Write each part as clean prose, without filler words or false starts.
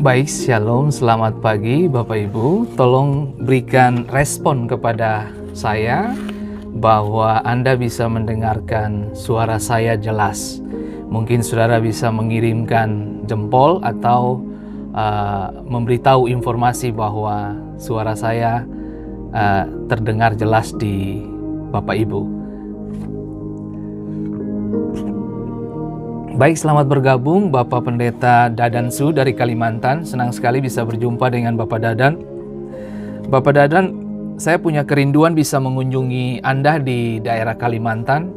Baik, Shalom, selamat pagi Bapak Ibu. Tolong berikan respon kepada saya bahwa Anda bisa mendengarkan suara saya jelas. Mungkin saudara bisa mengirimkan jempol atau memberitahu informasi bahwa suara saya terdengar jelas di Bapak Ibu. Baik, selamat bergabung Bapak Pendeta Dadan Su dari Kalimantan. Senang sekali bisa berjumpa dengan Bapak Dadan. Bapak Dadan, saya punya kerinduan bisa mengunjungi Anda di daerah Kalimantan.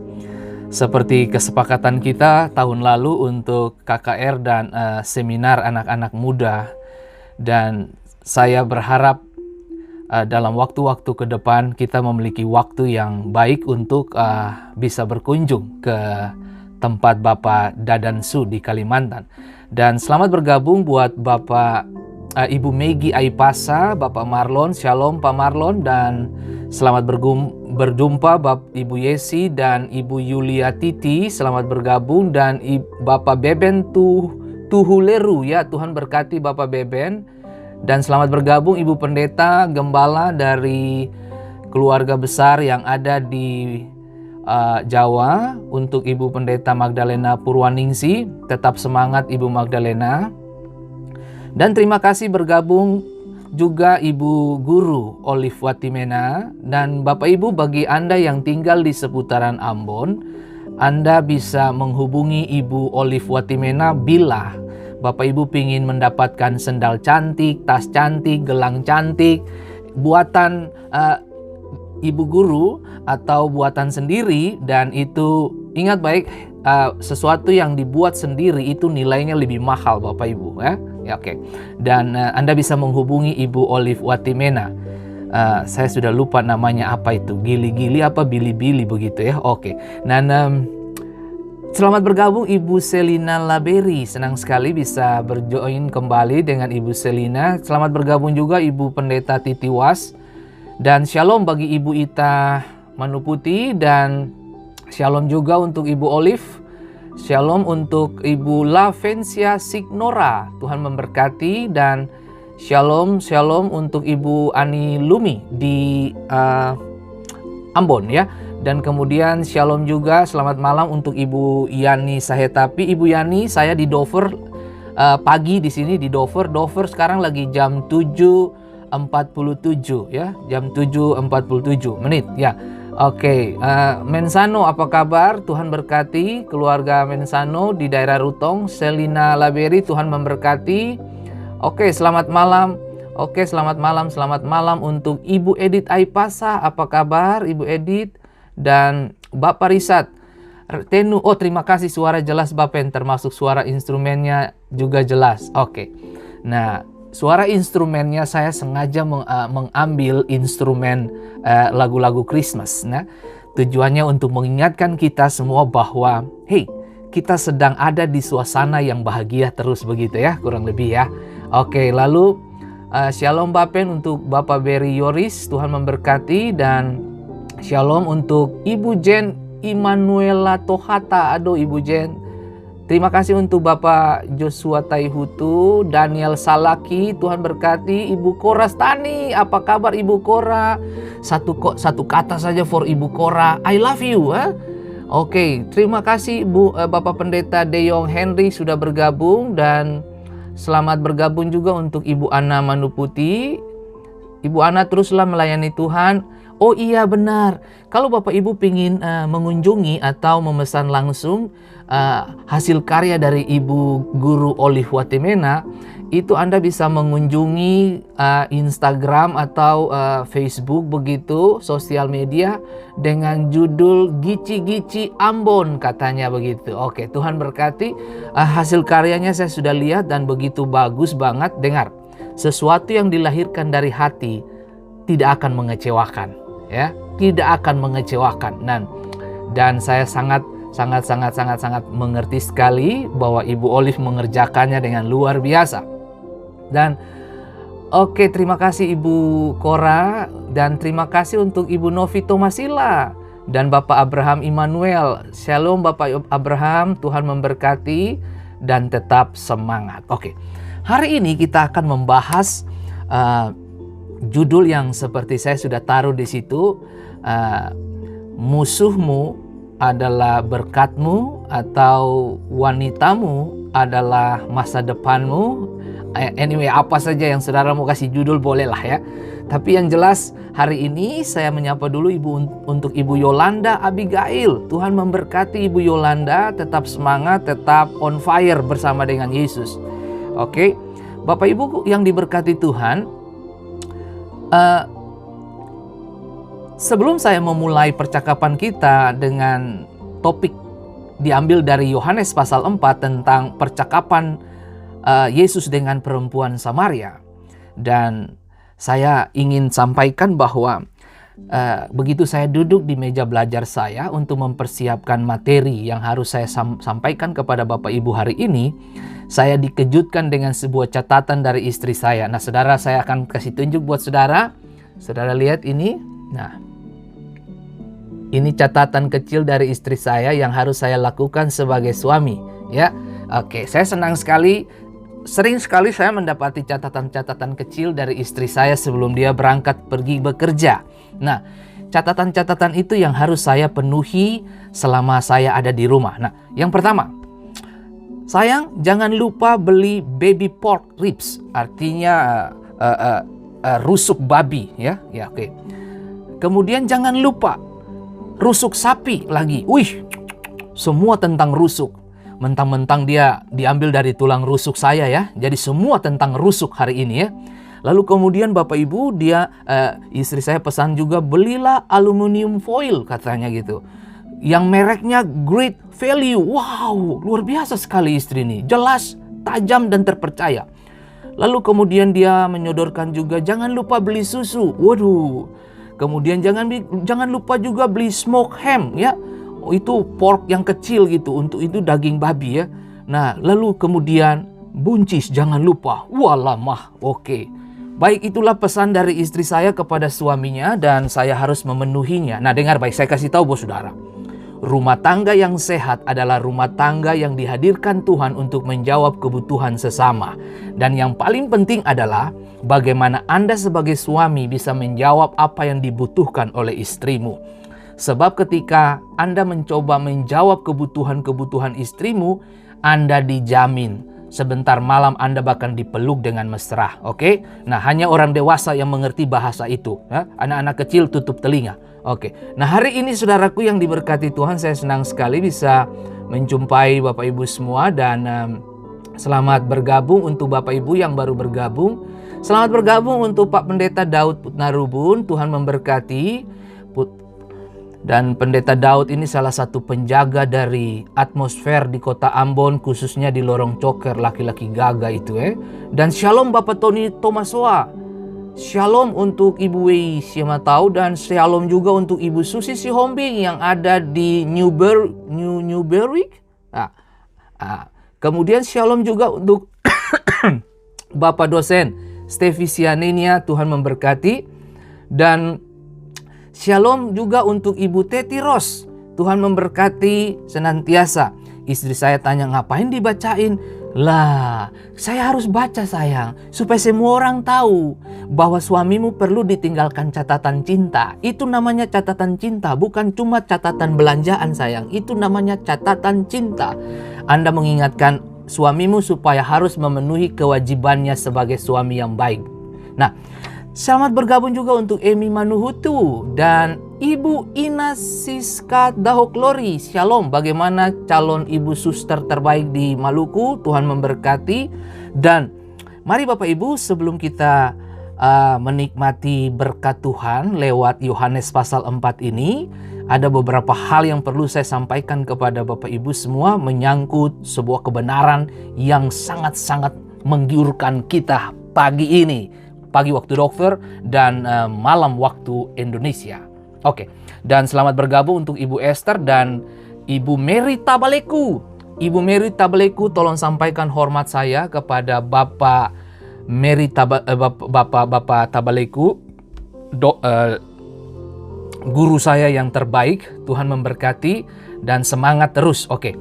Seperti kesepakatan kita tahun lalu untuk KKR dan seminar anak-anak muda. Dan saya berharap dalam waktu-waktu ke depan kita memiliki waktu yang baik untuk bisa berkunjung ke tempat Bapak Dadan Su di Kalimantan. Dan selamat bergabung buat Bapak Ibu Megi Aipasa, Bapak Marlon, Shalom Pak Marlon, dan selamat berjumpa Bapak Ibu Yesi dan Ibu Yulia Titi, selamat bergabung, dan Bapak Beben Tuhuleru, ya Tuhan berkati Bapak Beben. Dan selamat bergabung Ibu Pendeta Gembala dari keluarga besar yang ada di Jawa, untuk Ibu Pendeta Magdalena Purwaningsi. Tetap semangat Ibu Magdalena. Dan terima kasih bergabung juga Ibu Guru Olive Watimena. Dan Bapak Ibu, bagi Anda yang tinggal di seputaran Ambon, Anda bisa menghubungi Ibu Olive Watimena bila Bapak Ibu ingin mendapatkan sendal cantik, tas cantik, gelang cantik buatan Ibu Guru atau buatan sendiri. Dan itu ingat baik, sesuatu yang dibuat sendiri itu nilainya lebih mahal Bapak Ibu, ya. Oke. Dan Anda bisa menghubungi Ibu Olive Watimena. Saya sudah lupa namanya apa itu, gili-gili apa bili-bili begitu ya. Oke. Dan selamat bergabung Ibu Selina Laberi. Senang sekali bisa berjoin kembali dengan Ibu Selina. Selamat bergabung juga Ibu Pendeta Titiwas. Dan shalom bagi Ibu Ita Manuputi, dan shalom juga untuk Ibu Olive. Shalom untuk Ibu Lavencia Signora, Tuhan memberkati. Dan shalom untuk Ibu Ani Lumi di Ambon, ya. Dan kemudian shalom juga, selamat malam untuk Ibu Yani Sahetapi. Ibu Yani, saya di Dover pagi di sini di Dover. Dover sekarang lagi jam 7.47 ya, jam 7.47 menit ya. Oke, Mensano apa kabar? Tuhan berkati keluarga Mensano di daerah Rutong. Selina Laberi, Tuhan memberkati. Oke, selamat malam. Oke, selamat malam untuk Ibu Edith Aipasa. Apa kabar Ibu Edith? Dan Bapak Risat Tenu. Oh, terima kasih, suara jelas Bapak, termasuk suara instrumennya juga jelas. Oke. Nah, suara instrumennya saya sengaja mengambil instrumen lagu-lagu Christmas. Nah, tujuannya untuk mengingatkan kita semua bahwa hey, kita sedang ada di suasana yang bahagia terus begitu ya, kurang lebih ya. Oke, lalu shalom Bapen untuk Bapak Berry Yoris, Tuhan memberkati. Dan shalom untuk Ibu Jen Immanuela Tohata. Aduh Ibu Jen, terima kasih untuk Bapak Joshua Taihutu, Daniel Salaki, Tuhan berkati. Ibu Kora Stani, apa kabar Ibu Kora? Satu kata saja for Ibu Kora, I love you. Oke, terima kasih Bapak Pendeta Deyong Henry sudah bergabung. Dan selamat bergabung juga untuk Ibu Ana Manuputi. Ibu Ana, teruslah melayani Tuhan. Oh iya benar, kalau Bapak Ibu ingin mengunjungi atau memesan langsung hasil karya dari Ibu Guru Olive Watimena, itu Anda bisa mengunjungi Instagram atau Facebook begitu, sosial media dengan judul Gici-Gici Ambon katanya begitu. Oke, Tuhan berkati. Hasil karyanya saya sudah lihat dan begitu bagus banget. Dengar, sesuatu yang dilahirkan dari hati tidak akan mengecewakan, ya, tidak akan mengecewakan. Dan saya sangat mengerti sekali bahwa Ibu Olive mengerjakannya dengan luar biasa. Dan oke, terima kasih Ibu Kora, dan terima kasih untuk Ibu Novi Tomasila dan Bapak Abraham Immanuel. Shalom Bapak Abraham, Tuhan memberkati dan tetap semangat. Oke. Hari ini kita akan membahas judul yang seperti saya sudah taruh di situ, musuhmu adalah berkatmu atau wanitamu adalah masa depanmu. Anyway, apa saja yang saudara mau kasih judul bolehlah ya. Tapi yang jelas hari ini saya menyapa dulu untuk Ibu Yolanda Abigail. Tuhan memberkati Ibu Yolanda, tetap semangat, tetap on fire bersama dengan Yesus. Oke, Bapak Ibu yang diberkati Tuhan, sebelum saya memulai percakapan kita dengan topik diambil dari Yohanes pasal 4 tentang percakapan Yesus dengan perempuan Samaria, dan saya ingin sampaikan bahwa begitu saya duduk di meja belajar saya untuk mempersiapkan materi yang harus saya sampaikan kepada Bapak Ibu hari ini, saya dikejutkan dengan sebuah catatan dari istri saya. Nah, saudara, saya akan kasih tunjuk buat saudara. Saudara lihat ini. Nah, ini catatan kecil dari istri saya yang harus saya lakukan sebagai suami, ya. Oke, saya senang sekali. Sering sekali saya mendapati catatan-catatan kecil dari istri saya sebelum dia berangkat pergi bekerja. Nah, catatan-catatan itu yang harus saya penuhi selama saya ada di rumah. Nah, yang pertama, sayang, jangan lupa beli baby pork ribs, artinya rusuk babi, ya. Ya, oke. Kemudian jangan lupa rusuk sapi lagi. Wih, semua tentang rusuk. Mentang-mentang dia diambil dari tulang rusuk saya ya. Jadi semua tentang rusuk hari ini ya. Lalu kemudian Bapak Ibu, istri saya pesan juga, belilah aluminium foil katanya gitu. Yang mereknya Great Value. Wow, luar biasa sekali istri ini. Jelas, tajam dan terpercaya. Lalu kemudian dia menyodorkan juga, jangan lupa beli susu. Waduh. Kemudian jangan lupa juga beli smoke ham ya. Itu pork yang kecil gitu, untuk itu daging babi ya. Nah, lalu kemudian buncis jangan lupa. Walamah, oke. Baik, itulah pesan dari istri saya kepada suaminya dan saya harus memenuhinya. Nah, dengar baik, saya kasih tahu bos saudara. Rumah tangga yang sehat adalah rumah tangga yang dihadirkan Tuhan untuk menjawab kebutuhan sesama. Dan yang paling penting adalah bagaimana Anda sebagai suami bisa menjawab apa yang dibutuhkan oleh istrimu. Sebab ketika Anda mencoba menjawab kebutuhan-kebutuhan istrimu, Anda dijamin sebentar malam Anda bahkan dipeluk dengan mesra. Oke? Nah, hanya orang dewasa yang mengerti bahasa itu. Ya? Anak-anak kecil tutup telinga. Oke. Nah, hari ini saudaraku yang diberkati Tuhan, saya senang sekali bisa menjumpai Bapak Ibu semua dan selamat bergabung untuk Bapak Ibu yang baru bergabung. Selamat bergabung untuk Pak Pendeta Daud Putnarubun. Tuhan memberkati. Dan Pendeta Daud ini salah satu penjaga dari atmosfer di kota Ambon, khususnya di Lorong Coker, laki-laki gagah itu Dan shalom Bapak Tony Tomasoa. Shalom untuk Ibu Wei Siamatau dan shalom juga untuk Ibu Susi Sihombing yang ada di Newberry. Kemudian shalom juga untuk Bapak dosen Stevi Sianinia, Tuhan memberkati. Dan shalom juga untuk Ibu Teti Ros. Tuhan memberkati senantiasa. Istri saya tanya, ngapain dibacain? Lah, saya harus baca sayang, supaya semua orang tahu bahwa suamimu perlu ditinggalkan catatan cinta. Itu namanya catatan cinta, bukan cuma catatan belanjaan sayang. Itu namanya catatan cinta. Anda mengingatkan suamimu supaya harus memenuhi kewajibannya sebagai suami yang baik. Nah, selamat bergabung juga untuk Emi Manuhutu dan Ibu Ina Siska Dahoklori. Shalom, bagaimana calon ibu suster terbaik di Maluku? Tuhan memberkati. Dan mari Bapak Ibu, sebelum kita menikmati berkat Tuhan lewat Yohanes pasal 4 ini, ada beberapa hal yang perlu saya sampaikan kepada Bapak Ibu semua menyangkut sebuah kebenaran yang sangat-sangat menggiurkan kita pagi ini. Pagi waktu dokter dan malam waktu Indonesia. Oke, dan selamat bergabung untuk Ibu Esther dan Ibu Mary Tabaleku. Ibu Mary Tabaleku, tolong sampaikan hormat saya kepada Bapak Mary Bapak Tabaleku, guru saya yang terbaik. Tuhan memberkati dan semangat terus. Oke.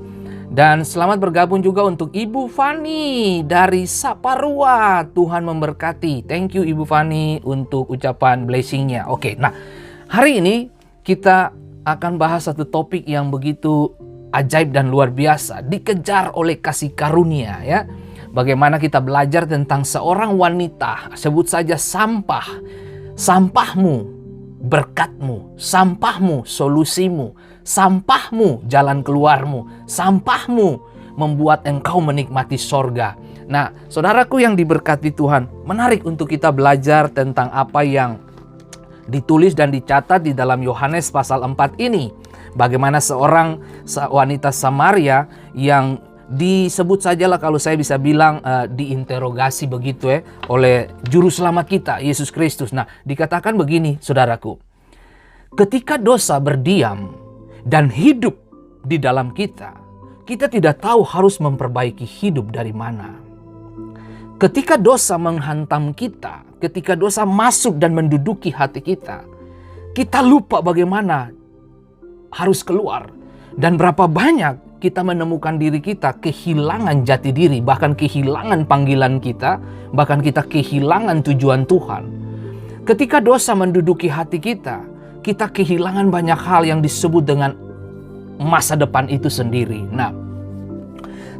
Dan selamat bergabung juga untuk Ibu Fani dari Saparua. Tuhan memberkati. Thank you Ibu Fani untuk ucapan blessing-nya. Oke, nah hari ini kita akan bahas satu topik yang begitu ajaib dan luar biasa. Dikejar oleh kasih karunia ya. Bagaimana kita belajar tentang seorang wanita, sebut saja sampah. Sampahmu berkatmu, sampahmu solusimu, sampahmu jalan keluarmu, sampahmu membuat engkau menikmati sorga. Nah, saudaraku yang diberkati Tuhan, menarik untuk kita belajar tentang apa yang ditulis dan dicatat di dalam Yohanes pasal 4 ini. Bagaimana seorang wanita Samaria yang disebut sajalah kalau saya bisa bilang diinterogasi begitu oleh juru selamat kita Yesus Kristus. Nah, dikatakan begini saudaraku. Ketika dosa berdiam dan hidup di dalam kita, kita tidak tahu harus memperbaiki hidup dari mana. Ketika dosa menghantam kita, ketika dosa masuk dan menduduki hati kita, kita lupa bagaimana harus keluar. Dan berapa banyak kita menemukan diri kita kehilangan jati diri, bahkan kehilangan panggilan kita, bahkan kita kehilangan tujuan Tuhan. Ketika dosa menduduki hati kita, kita kehilangan banyak hal yang disebut dengan masa depan itu sendiri. Nah,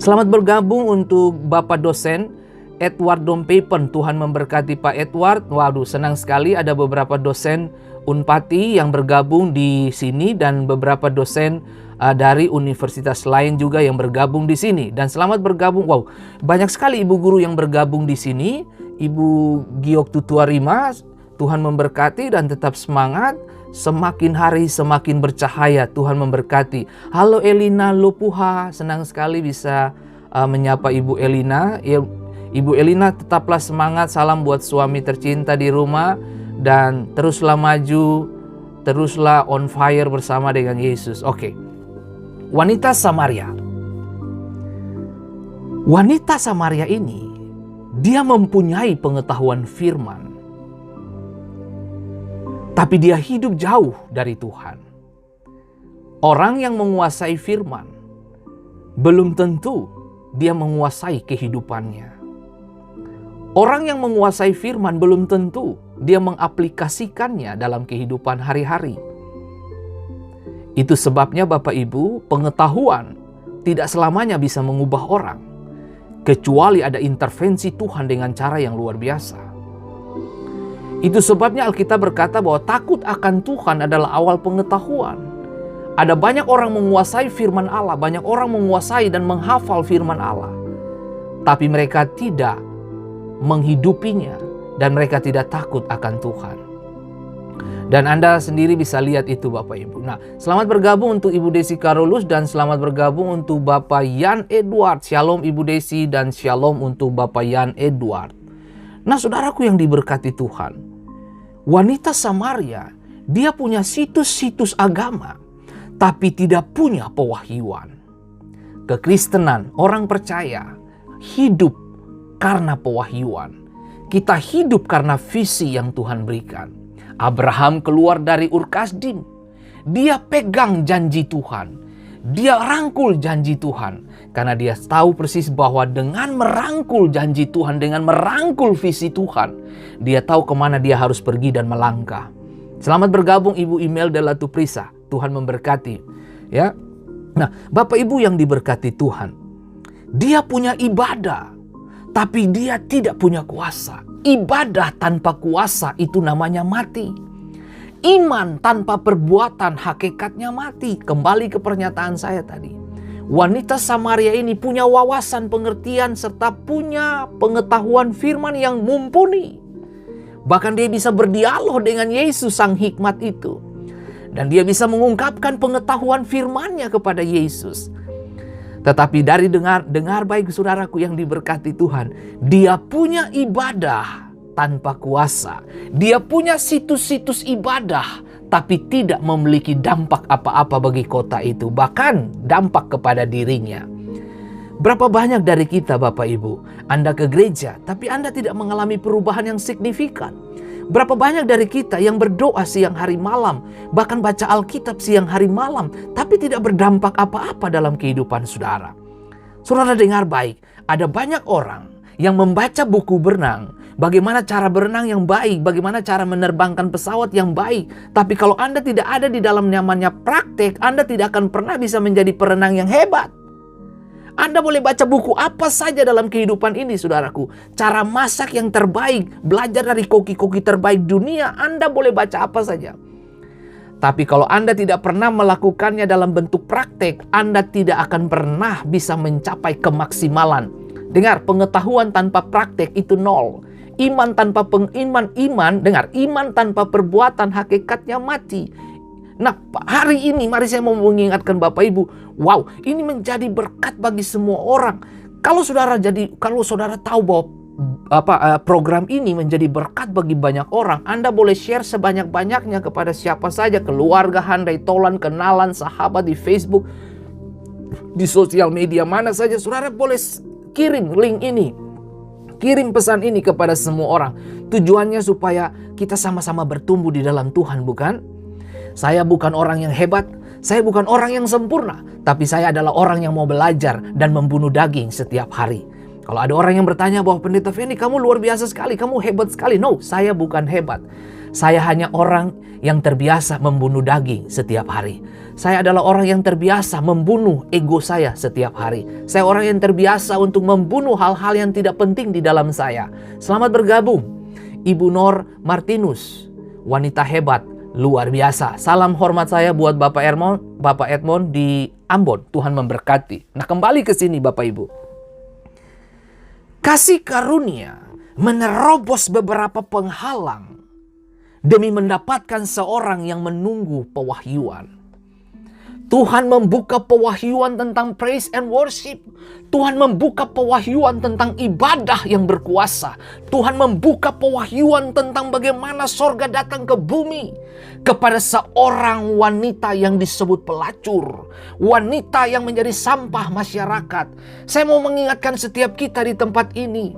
selamat bergabung untuk Bapak dosen Edward Dompepen. Tuhan memberkati Pak Edward. Waduh, senang sekali ada beberapa dosen Unpati yang bergabung di sini dan beberapa dosen dari universitas lain juga yang bergabung di sini. Dan selamat bergabung. Wow, banyak sekali ibu guru yang bergabung di sini. Ibu Giok Tutuarima, Tuhan memberkati dan tetap semangat. Semakin hari semakin bercahaya. Tuhan memberkati. Halo Elina Lopuha, senang sekali bisa menyapa Ibu Elina. Ibu Elina tetaplah semangat. Salam buat suami tercinta di rumah. Dan teruslah maju, teruslah on fire bersama dengan Yesus. Oke. Wanita Samaria. Wanita Samaria ini, dia mempunyai pengetahuan firman. Tapi dia hidup jauh dari Tuhan. Orang yang menguasai firman, belum tentu dia menguasai kehidupannya. Orang yang menguasai firman belum tentu dia mengaplikasikannya dalam kehidupan hari-hari. Itu sebabnya Bapak Ibu, pengetahuan tidak selamanya bisa mengubah orang. Kecuali ada intervensi Tuhan dengan cara yang luar biasa. Itu sebabnya Alkitab berkata bahwa takut akan Tuhan adalah awal pengetahuan. Ada banyak orang menguasai firman Allah, banyak orang menguasai dan menghafal firman Allah. Tapi mereka tidak menghidupinya dan mereka tidak takut akan Tuhan. Dan Anda sendiri bisa lihat itu Bapak Ibu. Nah, selamat bergabung untuk Ibu Desi Karolus dan selamat bergabung untuk Bapak Yan Edward. Shalom Ibu Desi dan shalom untuk Bapak Yan Edward. Nah, saudaraku yang diberkati Tuhan, wanita Samaria, dia punya situs-situs agama, tapi tidak punya pewahyuan. Kekristenan, orang percaya, hidup karena pewahyuan. Kita hidup karena visi yang Tuhan berikan. Abraham keluar dari Ur Kasdim. Dia pegang janji Tuhan. Dia rangkul janji Tuhan. Karena dia tahu persis bahwa dengan merangkul janji Tuhan, dengan merangkul visi Tuhan, dia tahu kemana dia harus pergi dan melangkah. Selamat bergabung Ibu Imelda Latuprisa. Tuhan memberkati. Ya. Nah, Bapak Ibu yang diberkati Tuhan, dia punya ibadah, tapi dia tidak punya kuasa. Ibadah tanpa kuasa itu namanya mati. Iman tanpa perbuatan hakikatnya mati. Kembali ke pernyataan saya tadi. Wanita Samaria ini punya wawasan pengertian serta punya pengetahuan firman yang mumpuni. Bahkan dia bisa berdialog dengan Yesus sang hikmat itu. Dan dia bisa mengungkapkan pengetahuan firman-Nya kepada Yesus. Tetapi dari dengar baik saudaraku yang diberkati Tuhan, dia punya ibadah tanpa kuasa. Dia punya situs-situs ibadah, tapi tidak memiliki dampak apa-apa bagi kota itu. Bahkan dampak kepada dirinya. Berapa banyak dari kita Bapak Ibu, Anda ke gereja, tapi Anda tidak mengalami perubahan yang signifikan. Berapa banyak dari kita yang berdoa siang hari malam, bahkan baca Alkitab siang hari malam, tapi tidak berdampak apa-apa dalam kehidupan saudara. Saudara dengar baik, ada banyak orang yang membaca buku berenang, bagaimana cara berenang yang baik, bagaimana cara menerbangkan pesawat yang baik. Tapi kalau Anda tidak ada di dalam namanya praktek, Anda tidak akan pernah bisa menjadi perenang yang hebat. Anda boleh baca buku apa saja dalam kehidupan ini, saudaraku. Cara masak yang terbaik, belajar dari koki-koki terbaik dunia, Anda boleh baca apa saja. Tapi kalau Anda tidak pernah melakukannya dalam bentuk praktek, Anda tidak akan pernah bisa mencapai kemaksimalan. Dengar, pengetahuan tanpa praktek itu nol. Iman tanpa iman tanpa perbuatan hakikatnya mati. Nah, hari ini mari saya mau mengingatkan Bapak Ibu, wow, ini menjadi berkat bagi semua orang. Kalau saudara tahu bahwa program ini menjadi berkat bagi banyak orang, Anda boleh share sebanyak-banyaknya kepada siapa saja, keluarga, handai tolan, kenalan, sahabat di Facebook, di sosial media mana saja. Saudara boleh kirim link ini, kirim pesan ini kepada semua orang. Tujuannya supaya kita sama-sama bertumbuh di dalam Tuhan, bukan? Saya bukan orang yang hebat, saya bukan orang yang sempurna, tapi saya adalah orang yang mau belajar dan membunuh daging setiap hari. Kalau ada orang yang bertanya bahwa Pendeta Fendi, kamu luar biasa sekali, kamu hebat sekali. No, saya bukan hebat. Saya hanya orang yang terbiasa membunuh daging setiap hari. Saya adalah orang yang terbiasa membunuh ego saya setiap hari. Saya orang yang terbiasa untuk membunuh hal-hal yang tidak penting di dalam saya. Selamat bergabung, Ibu Nor Martinus, wanita hebat, luar biasa. Salam hormat saya buat Bapak Edmond di Ambon. Tuhan memberkati. Nah, kembali ke sini Bapak Ibu. Kasih karunia menerobos beberapa penghalang demi mendapatkan seorang yang menunggu pewahyuan. Tuhan membuka pewahyuan tentang praise and worship. Tuhan membuka pewahyuan tentang ibadah yang berkuasa. Tuhan membuka pewahyuan tentang bagaimana sorga datang ke bumi kepada seorang wanita yang disebut pelacur. Wanita yang menjadi sampah masyarakat. Saya mau mengingatkan setiap kita di tempat ini.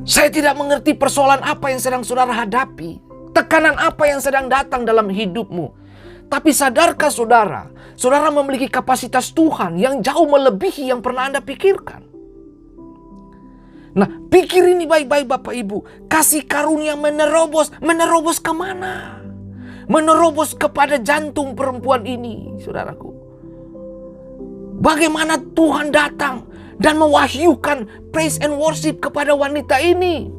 Saya tidak mengerti persoalan apa yang sedang saudara hadapi. Tekanan apa yang sedang datang dalam hidupmu. Tapi sadarkah saudara, saudara memiliki kapasitas Tuhan yang jauh melebihi yang pernah Anda pikirkan. Nah, pikir ini baik-baik Bapak Ibu. Kasih karunia menerobos kemana? Menerobos kepada jantung perempuan ini, saudaraku. Bagaimana Tuhan datang dan mewahyukan praise and worship kepada wanita ini.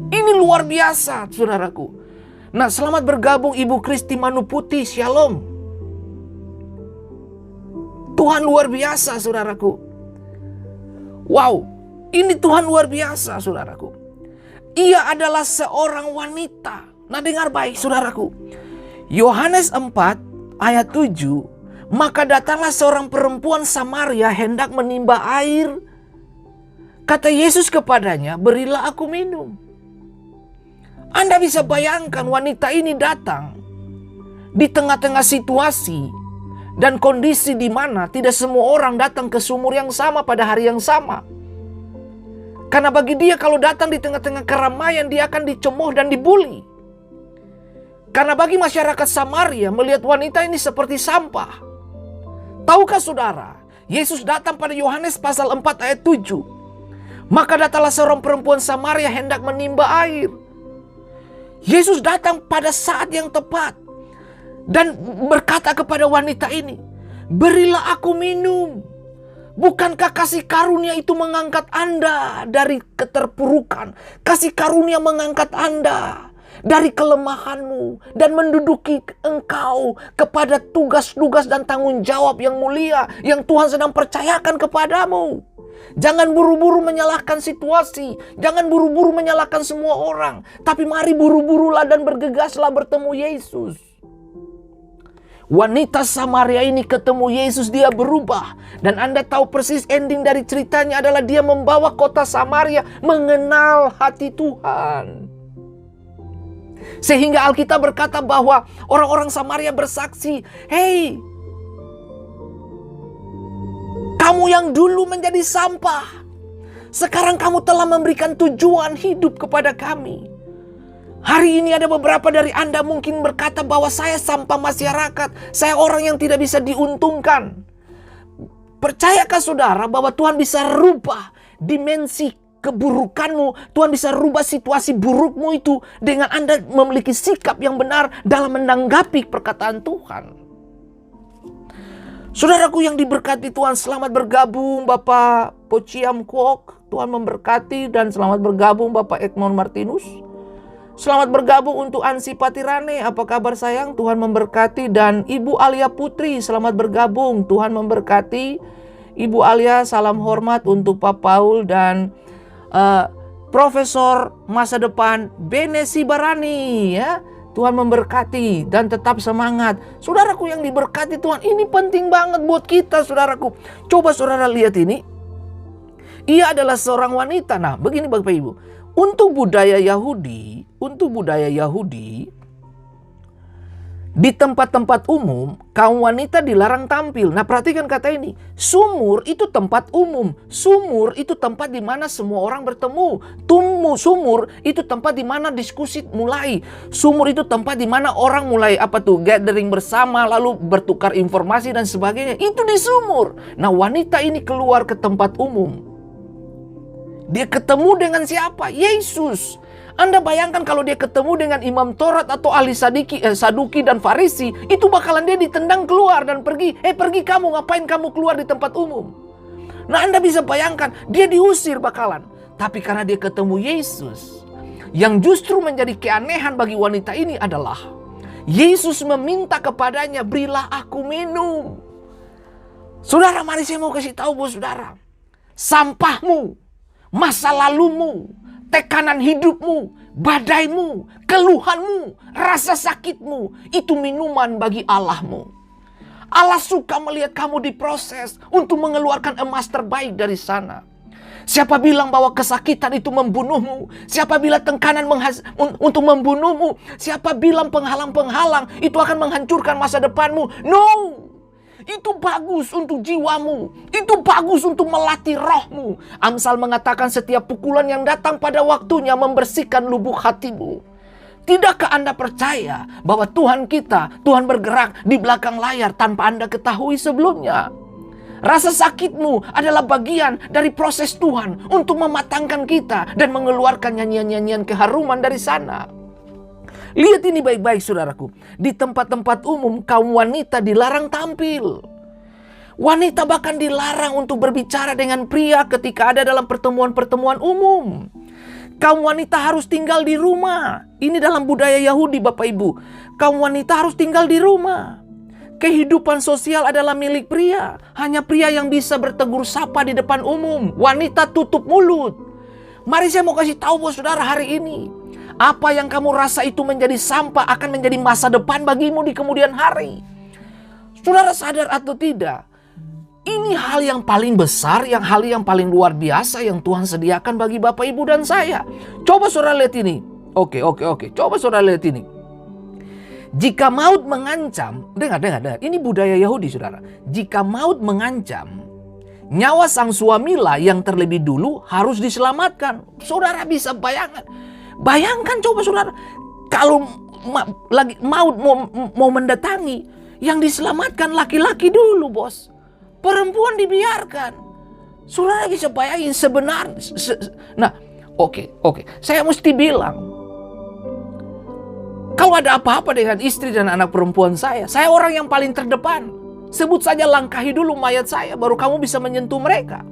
Ini luar biasa, saudaraku. Nah, selamat bergabung Ibu Kristi Manuputi, Shalom. Tuhan luar biasa, saudaraku. Wow, ini Tuhan luar biasa, saudaraku. Ia adalah seorang wanita. Nah, dengar baik, saudaraku. Yohanes 4 ayat 7. Maka datanglah seorang perempuan Samaria hendak menimba air. Kata Yesus kepadanya, berilah aku minum. Anda bisa bayangkan wanita ini datang di tengah-tengah situasi dan kondisi di mana tidak semua orang datang ke sumur yang sama pada hari yang sama. Karena bagi dia kalau datang di tengah-tengah keramaian dia akan dicemooh dan dibuli. Karena bagi masyarakat Samaria melihat wanita ini seperti sampah. Tahukah saudara, Yesus datang pada Yohanes pasal 4 ayat 7. Maka datanglah seorang perempuan Samaria hendak menimba air. Yesus datang pada saat yang tepat dan berkata kepada wanita ini, berilah aku minum. Bukankah kasih karunia itu mengangkat Anda dari keterpurukan? Kasih karunia mengangkat Anda dari kelemahanmu dan menduduki engkau kepada tugas-tugas dan tanggung jawab yang mulia yang Tuhan sedang percayakan kepadamu. Jangan buru-buru menyalahkan situasi. Jangan buru-buru menyalahkan semua orang. Tapi mari buru-burulah dan bergegaslah bertemu Yesus. Wanita Samaria ini ketemu Yesus, dia berubah. Dan Anda tahu persis ending dari ceritanya adalah dia membawa kota Samaria mengenal hati Tuhan. Sehingga Alkitab berkata bahwa orang-orang Samaria bersaksi, hei, kamu yang dulu menjadi sampah, Sekarang kamu telah memberikan tujuan hidup kepada kami. Hari ini ada beberapa dari Anda mungkin berkata bahwa saya sampah masyarakat. Saya orang yang tidak bisa diuntungkan. Percayakah saudara bahwa Tuhan bisa rubah dimensi keburukanmu? Tuhan bisa rubah situasi burukmu itu dengan Anda memiliki sikap yang benar dalam menanggapi perkataan Tuhan. Saudaraku yang diberkati Tuhan, selamat bergabung Bapak Pociam Kwok. Tuhan memberkati, dan selamat bergabung Bapak Edmond Martinus. Selamat bergabung untuk Ansi Patirane. Apa kabar sayang? Tuhan memberkati. Dan Ibu Alia Putri, selamat bergabung. Tuhan memberkati. Ibu Alia, salam hormat untuk Pak Paul dan Profesor masa depan Bene Sibarani ya. Tuhan memberkati dan tetap semangat. Saudaraku yang diberkati Tuhan, ini penting banget buat kita saudaraku. Coba saudara lihat ini. Ia adalah seorang wanita. Nah, begini Bapak Ibu. Untuk budaya Yahudi, di tempat-tempat umum, kaum wanita dilarang tampil. Nah, perhatikan kata ini. Sumur itu tempat umum. Sumur itu tempat di mana semua orang bertemu. Sumur itu tempat di mana diskusi mulai. Sumur itu tempat di mana orang mulai gathering bersama, lalu bertukar informasi dan sebagainya. Itu di sumur. Nah, wanita ini keluar ke tempat umum. Dia ketemu dengan siapa? Yesus. Anda bayangkan kalau dia ketemu dengan imam Taurat atau ahli Saduki dan Farisi, itu bakalan dia ditendang keluar dan pergi. Pergi kamu, ngapain kamu keluar di tempat umum? Nah, Anda bisa bayangkan, dia diusir bakalan. Tapi karena dia ketemu Yesus, yang justru menjadi keanehan bagi wanita ini adalah Yesus meminta kepadanya, berilah aku minum. Saudara, mari saya mau kasih tahu buat saudara, sampahmu, masa lalumu, tekanan hidupmu, badaimu, keluhanmu, rasa sakitmu, itu minuman bagi Allahmu. Allah suka melihat kamu diproses untuk mengeluarkan emas terbaik dari sana. Siapa bilang bahwa kesakitan itu membunuhmu? Siapa bilang tekanan untuk membunuhmu? Siapa bilang penghalang-penghalang itu akan menghancurkan masa depanmu? No! Itu bagus untuk jiwamu. Itu bagus untuk melatih rohmu. Amsal mengatakan setiap pukulan yang datang pada waktunya membersihkan lubuk hatimu. Tidakkah Anda percaya bahwa Tuhan bergerak di belakang layar tanpa Anda ketahui sebelumnya? Rasa sakitmu adalah bagian dari proses Tuhan untuk mematangkan kita dan mengeluarkan nyanyian-nyanyian keharuman dari sana. Lihat ini baik-baik saudaraku. Di tempat-tempat umum kaum wanita dilarang tampil. Wanita bahkan dilarang untuk berbicara dengan pria ketika ada dalam pertemuan-pertemuan umum. Kaum wanita harus tinggal di rumah. Ini dalam budaya Yahudi Bapak Ibu. Kaum wanita harus tinggal di rumah. Kehidupan sosial adalah milik pria. Hanya pria yang bisa bertegur sapa di depan umum. Wanita tutup mulut. Mari saya mau kasih tahu buat saudara hari ini. Apa yang kamu rasa itu menjadi sampah akan menjadi masa depan bagimu di kemudian hari. Saudara sadar atau tidak? Ini hal yang paling besar, hal yang paling luar biasa yang Tuhan sediakan bagi Bapak, Ibu, dan saya. Coba saudara lihat ini. Oke. Coba saudara lihat ini. Jika maut mengancam, dengar. Ini budaya Yahudi saudara. Jika maut mengancam, nyawa sang suamilah yang terlebih dulu harus diselamatkan. Saudara bisa bayangkan coba saudara, kalau lagi maut mau mendatangi, yang diselamatkan laki-laki dulu bos, perempuan dibiarkan. Saudara bisa bayangin sebenarnya. Nah, oke, saya mesti bilang, kalau ada apa-apa dengan istri dan anak perempuan saya orang yang paling terdepan. Sebut saja langkahi dulu mayat saya, baru kamu bisa menyentuh mereka.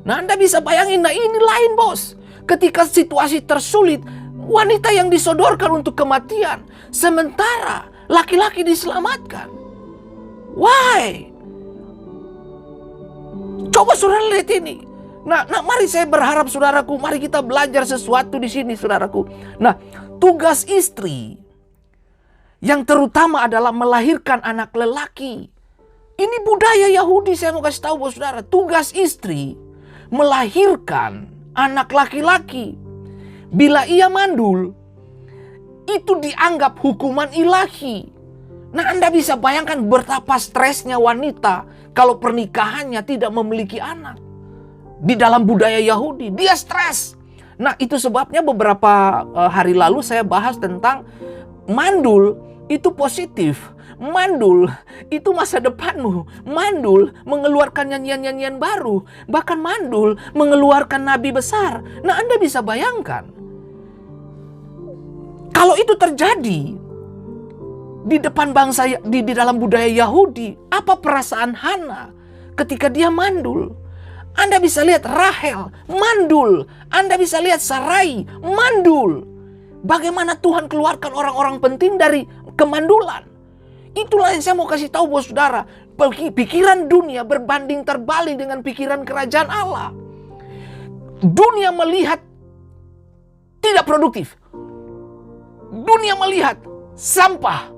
Nah, Anda bisa bayangin, nah ini lain bos. Ketika situasi tersulit, wanita yang disodorkan untuk kematian, sementara laki-laki diselamatkan. Why? Coba saudara lihat ini. Nah, mari saya berharap saudaraku, mari kita belajar sesuatu di sini saudaraku. Nah, tugas istri yang terutama adalah melahirkan anak lelaki. Ini budaya Yahudi, saya mau kasih tahu buat saudara. Tugas istri melahirkan anak laki-laki. Bila ia mandul, itu dianggap hukuman ilahi. Nah, Anda bisa bayangkan betapa stresnya wanita kalau pernikahannya tidak memiliki anak. di dalam budaya Yahudi. Dia stres. Nah, itu sebabnya beberapa hari lalu saya bahas tentang mandul itu positif. Mandul itu masa depanmu. Mandul mengeluarkan nyanyian-nyanyian baru. Bahkan mandul mengeluarkan nabi besar. Nah, Anda bisa bayangkan, kalau itu terjadi di depan bangsa, di dalam budaya Yahudi, apa perasaan Hana ketika dia mandul? Anda bisa lihat Rahel mandul. Anda bisa lihat Sarai mandul. Bagaimana Tuhan keluarkan orang-orang penting dari kemandulan. Itulah yang saya mau kasih tahu buat saudara. Pikiran dunia berbanding terbalik dengan pikiran kerajaan Allah. Dunia melihat tidak produktif. Dunia melihat sampah.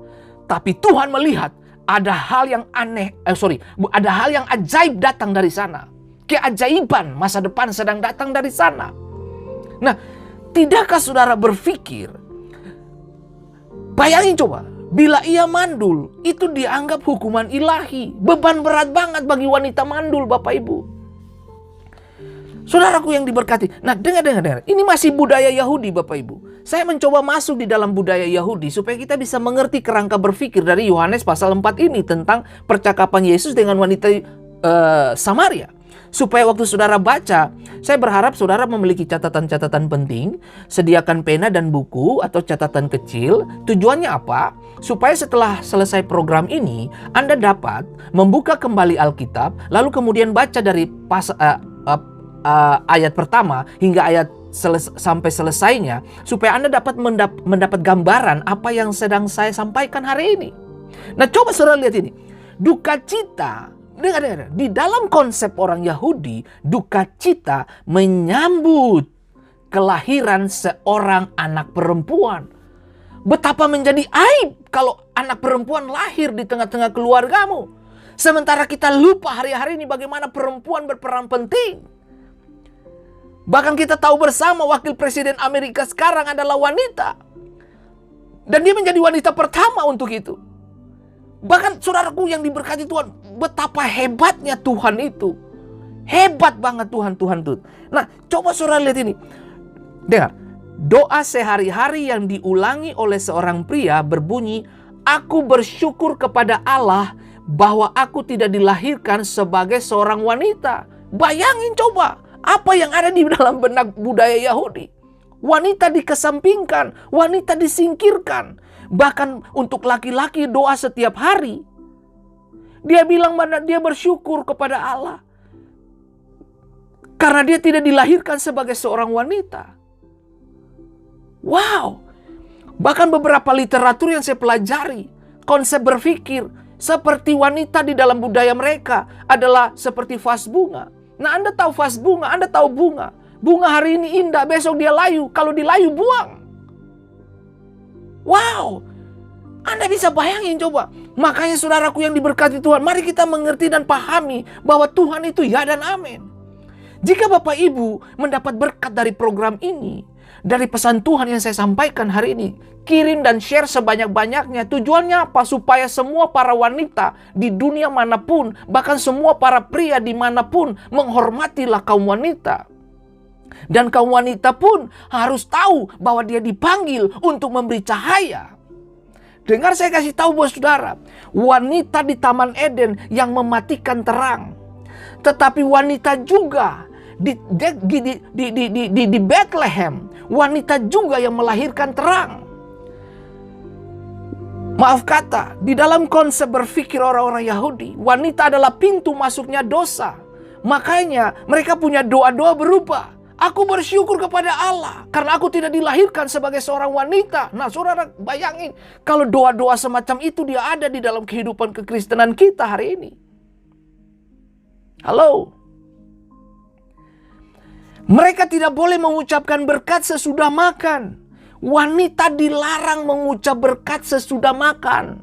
Tapi Tuhan melihat ada hal yang aneh. Ada hal yang ajaib datang dari sana. Keajaiban masa depan sedang datang dari sana. Nah, tidakkah saudara berpikir, bayangin coba, bila ia mandul, itu dianggap hukuman ilahi. Beban berat banget bagi wanita mandul, Bapak Ibu. Saudaraku yang diberkati. Nah, dengar. Ini masih budaya Yahudi, Bapak Ibu. Saya mencoba masuk di dalam budaya Yahudi supaya kita bisa mengerti kerangka berpikir dari Yohanes pasal 4 ini tentang percakapan Yesus dengan wanita Samaria. Supaya waktu saudara baca, saya berharap saudara memiliki catatan-catatan penting, sediakan pena dan buku atau catatan kecil. Tujuannya apa? Supaya setelah selesai program ini, Anda dapat membuka kembali Alkitab, lalu kemudian baca dari ayat pertama hingga ayat sampai selesainya, supaya Anda dapat mendapat gambaran apa yang sedang saya sampaikan hari ini. Nah, coba saudara lihat ini. Duka cita. Dengar. Di dalam konsep orang Yahudi, duka cita menyambut kelahiran seorang anak perempuan. Betapa menjadi aib kalau anak perempuan lahir di tengah-tengah keluargamu. Sementara kita lupa hari-hari ini bagaimana perempuan berperan penting. Bahkan kita tahu bersama wakil presiden Amerika sekarang adalah wanita. Dan dia menjadi wanita pertama untuk itu. Bahkan saudaraku yang diberkati Tuhan, betapa hebatnya Tuhan itu. Hebat banget Tuhan itu. Nah, coba saudara lihat ini. Dengar, doa sehari-hari yang diulangi oleh seorang pria berbunyi, "Aku bersyukur kepada Allah bahwa aku tidak dilahirkan sebagai seorang wanita." Bayangin coba, apa yang ada di dalam benak budaya Yahudi. Wanita dikesampingkan, wanita disingkirkan. Bahkan untuk laki-laki doa setiap hari. Dia bilang dia bersyukur kepada Allah. Karena dia tidak dilahirkan sebagai seorang wanita. Wow. Bahkan beberapa literatur yang saya pelajari. Konsep berpikir seperti wanita di dalam budaya mereka adalah seperti vas bunga. Nah, Anda tahu vas bunga, Anda tahu bunga. Bunga hari ini indah, besok dia layu. Kalau dilayu, buang. Wow, Anda bisa bayangin coba. Makanya saudaraku yang diberkati Tuhan, mari kita mengerti dan pahami bahwa Tuhan itu ya dan amin. Jika Bapak Ibu mendapat berkat dari program ini, dari pesan Tuhan yang saya sampaikan hari ini, kirim dan share sebanyak-banyaknya. Tujuannya apa? Supaya semua para wanita di dunia manapun, bahkan semua para pria dimanapun, menghormatilah kaum wanita. Dan kaum wanita pun harus tahu bahwa dia dipanggil untuk memberi cahaya. Dengar, saya kasih tahu buat saudara, wanita di Taman Eden yang mematikan terang. Tetapi wanita juga di Bethlehem, wanita juga yang melahirkan terang. Maaf kata, di dalam konsep berpikir orang-orang Yahudi, wanita adalah pintu masuknya dosa. Makanya mereka punya doa-doa berupa, "Aku bersyukur kepada Allah karena aku tidak dilahirkan sebagai seorang wanita." Nah, saudara bayangin kalau doa-doa semacam itu dia ada di dalam kehidupan kekristenan kita hari ini. Halo. Mereka tidak boleh mengucapkan berkat sesudah makan. Wanita dilarang mengucap berkat sesudah makan.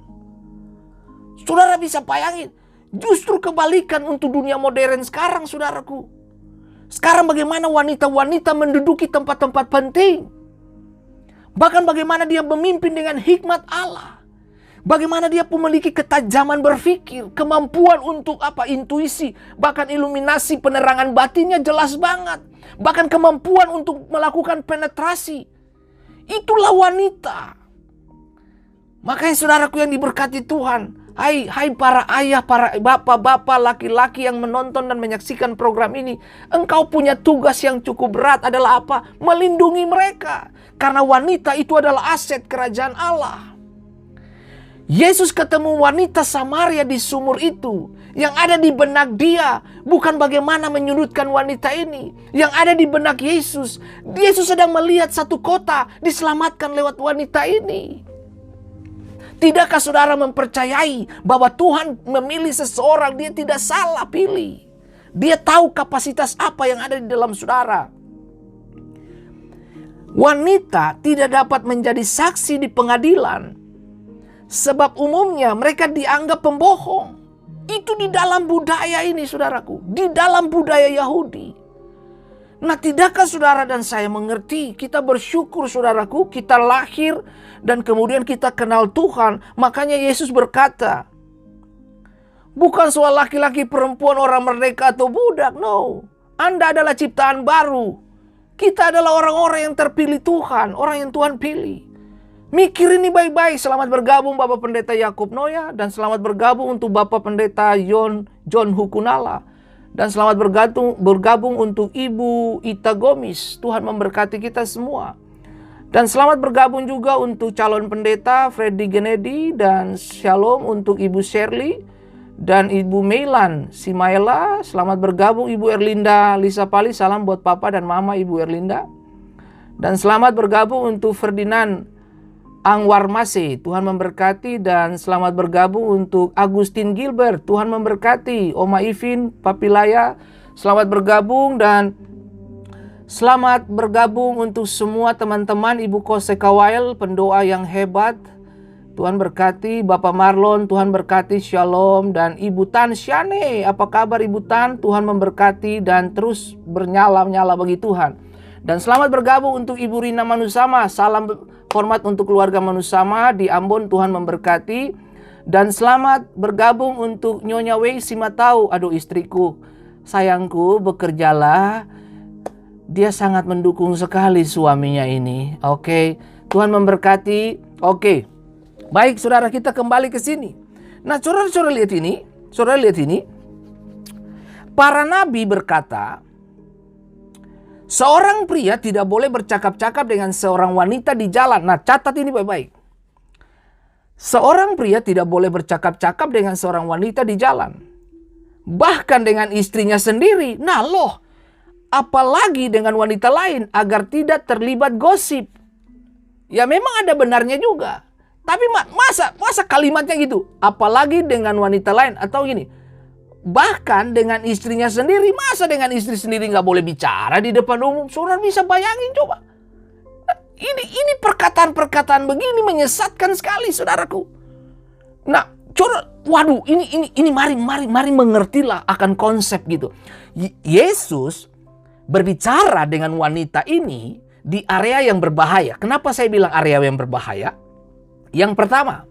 Saudara bisa bayangin, justru kebalikan untuk dunia modern sekarang, saudaraku. Sekarang bagaimana wanita-wanita menduduki tempat-tempat penting. Bahkan bagaimana dia memimpin dengan hikmat Allah. Bagaimana dia memiliki ketajaman berpikir, kemampuan untuk intuisi, bahkan iluminasi penerangan batinnya jelas banget. Bahkan kemampuan untuk melakukan penetrasi. Itulah wanita. Makanya saudaraku yang diberkati Tuhan, hai para ayah, para bapak-bapak, laki-laki yang menonton dan menyaksikan program ini, engkau punya tugas yang cukup berat adalah apa? Melindungi mereka. Karena wanita itu adalah aset kerajaan Allah. Yesus ketemu wanita Samaria di sumur itu. Yang ada di benak dia bukan bagaimana menyudutkan wanita ini. Yang ada di benak Yesus, Yesus sedang melihat satu kota diselamatkan lewat wanita ini. Tidakkah saudara mempercayai bahwa Tuhan memilih seseorang, dia tidak salah pilih. Dia tahu kapasitas apa yang ada di dalam saudara. Wanita tidak dapat menjadi saksi di pengadilan. Sebab umumnya mereka dianggap pembohong. Itu di dalam budaya ini saudaraku. Di dalam budaya Yahudi. Nah, tidakkah saudara dan saya mengerti? Kita bersyukur saudaraku, kita lahir dan kemudian kita kenal Tuhan. Makanya Yesus berkata, bukan soal laki-laki, perempuan, orang merdeka atau budak. No, Anda adalah ciptaan baru. Kita adalah orang-orang yang terpilih Tuhan. Orang yang Tuhan pilih. Mikir ini baik-baik. Selamat bergabung Bapak Pendeta Yakub Noya. Dan selamat bergabung untuk Bapak Pendeta John Hukunala. Dan selamat bergabung untuk Ibu Ita Gomis. Tuhan memberkati kita semua. Dan selamat bergabung juga untuk calon pendeta Freddy Kennedy. Dan shalom untuk Ibu Shirley dan Ibu Meilan Simaela. Selamat bergabung Ibu Erlinda Lisa Pali. Salam buat Papa dan Mama Ibu Erlinda. Dan selamat bergabung untuk Ferdinand Angwar Mase, Tuhan memberkati. Dan selamat bergabung untuk Agustin Gilbert, Tuhan memberkati. Oma Ivin Papilaya, selamat bergabung. Dan selamat bergabung untuk semua teman-teman Ibu Kose Kawail, pendoa yang hebat. Tuhan berkati. Bapak Marlon, Tuhan berkati, shalom. Dan Ibu Tan Syane, apa kabar Ibu Tan? Tuhan memberkati dan terus bernyala-nyala bagi Tuhan. Dan selamat bergabung untuk Ibu Rina Manusama. Salam hormat untuk keluarga Manusama di Ambon. Tuhan memberkati. Dan selamat bergabung untuk Nyonya Wei Simatau. Aduh istriku, sayangku, bekerjalah. Dia sangat mendukung sekali suaminya ini. Oke, Tuhan memberkati. Oke, baik saudara, kita kembali ke sini. Nah, saudara lihat ini. Para nabi berkata, seorang pria tidak boleh bercakap-cakap dengan seorang wanita di jalan. Nah, catat ini baik-baik. Seorang pria tidak boleh bercakap-cakap dengan seorang wanita di jalan. Bahkan dengan istrinya sendiri. Nah loh, apalagi dengan wanita lain agar tidak terlibat gosip. Ya memang ada benarnya juga. Tapi masa kalimatnya gitu? Apalagi dengan wanita lain atau gini. Bahkan dengan istrinya sendiri. Masa dengan istri sendiri nggak boleh bicara di depan umum? Saudara bisa bayangin coba. Ini perkataan-perkataan begini menyesatkan sekali saudaraku. Nah, waduh, ini mari mengertilah akan konsep gitu. Yesus berbicara dengan wanita ini di area yang berbahaya. Kenapa saya bilang area yang berbahaya? Yang pertama,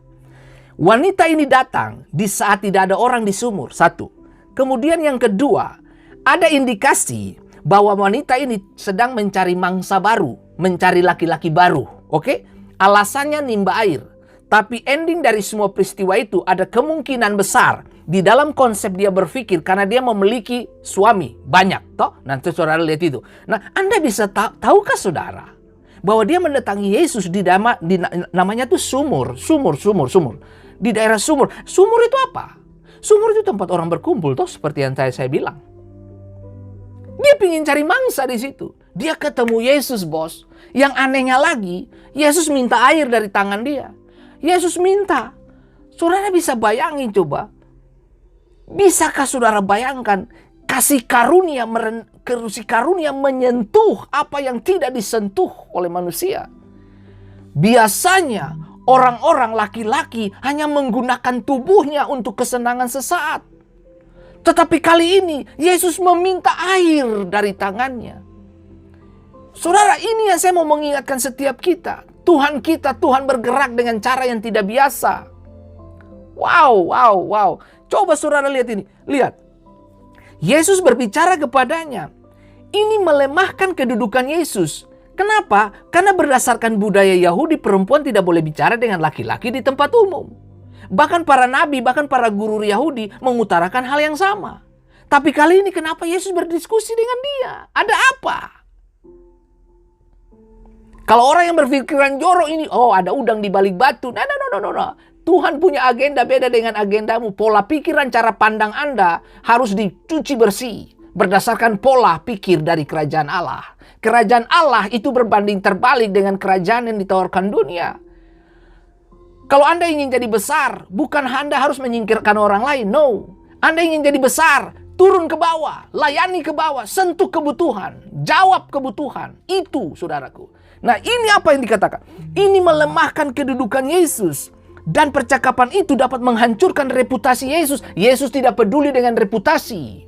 wanita ini datang di saat tidak ada orang di sumur. Satu. Kemudian yang kedua, ada indikasi bahwa wanita ini sedang mencari mangsa baru, mencari laki-laki baru. Oke? Alasannya nimba air. Tapi ending dari semua peristiwa itu ada kemungkinan besar di dalam konsep dia berpikir karena dia memiliki suami banyak. Toh? Nanti saudara lihat itu. Nah, Anda bisa tahukah saudara bahwa dia mendatangi Yesus namanya tuh sumur. Di daerah sumur. Sumur itu apa? Sumur itu tempat orang berkumpul, toh seperti yang saya bilang. Dia ingin cari mangsa di situ. Dia ketemu Yesus, bos. Yang anehnya lagi, Yesus minta air dari tangan dia. Yesus minta. Saudara bisa bayangin coba. Bisakah saudara bayangkan kasih karunia menyentuh apa yang tidak disentuh oleh manusia? Biasanya orang-orang laki-laki hanya menggunakan tubuhnya untuk kesenangan sesaat. Tetapi kali ini Yesus meminta air dari tangannya. Saudara, ini yang saya mau mengingatkan setiap kita. Tuhan bergerak dengan cara yang tidak biasa. Wow, wow, wow. Coba saudara lihat ini. Lihat. Yesus berbicara kepadanya. Ini melemahkan kedudukan Yesus. Kenapa? Karena berdasarkan budaya Yahudi, perempuan tidak boleh bicara dengan laki-laki di tempat umum. Bahkan para nabi, bahkan para guru Yahudi mengutarakan hal yang sama. Tapi kali ini kenapa Yesus berdiskusi dengan dia? Ada apa? Kalau orang yang berpikiran jorok ini, oh ada udang di balik batu. No. Tuhan punya agenda beda dengan agendamu. Pola pikiran, cara pandang Anda harus dicuci bersih berdasarkan pola pikir dari kerajaan Allah. Kerajaan Allah itu berbanding terbalik dengan kerajaan yang ditawarkan dunia. Kalau Anda ingin jadi besar, bukan Anda harus menyingkirkan orang lain. No. Anda ingin jadi besar, turun ke bawah, layani ke bawah, sentuh kebutuhan, jawab kebutuhan. Itu, saudaraku. Nah, ini apa yang dikatakan? Ini melemahkan kedudukan Yesus. Dan percakapan itu dapat menghancurkan reputasi Yesus. Yesus tidak peduli dengan reputasi.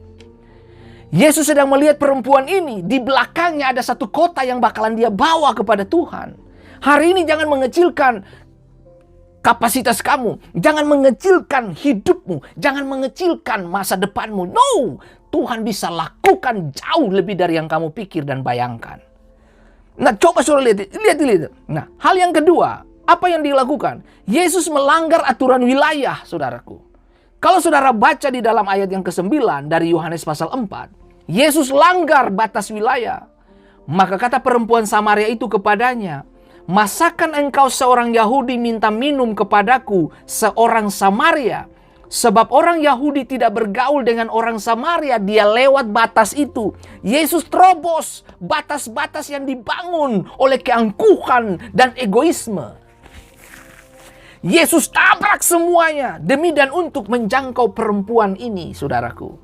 Yesus sedang melihat perempuan ini. Di belakangnya ada satu kota yang bakalan dia bawa kepada Tuhan. Hari ini jangan mengecilkan kapasitas kamu. Jangan mengecilkan hidupmu. Jangan mengecilkan masa depanmu. No! Tuhan bisa lakukan jauh lebih dari yang kamu pikir dan bayangkan. Nah, coba saudara lihat. Nah, hal yang kedua. Apa yang dilakukan? Yesus melanggar aturan wilayah, saudaraku. Kalau saudara baca di dalam ayat yang ke-9 dari Yohanes pasal 4. Yesus langgar batas wilayah. Maka kata perempuan Samaria itu kepadanya, masakan engkau seorang Yahudi minta minum kepadaku seorang Samaria? Sebab orang Yahudi tidak bergaul dengan orang Samaria. Dia lewat batas itu. Yesus terobos batas-batas yang dibangun oleh keangkuhan dan egoisme. Yesus tabrak semuanya demi dan untuk menjangkau perempuan ini, saudaraku.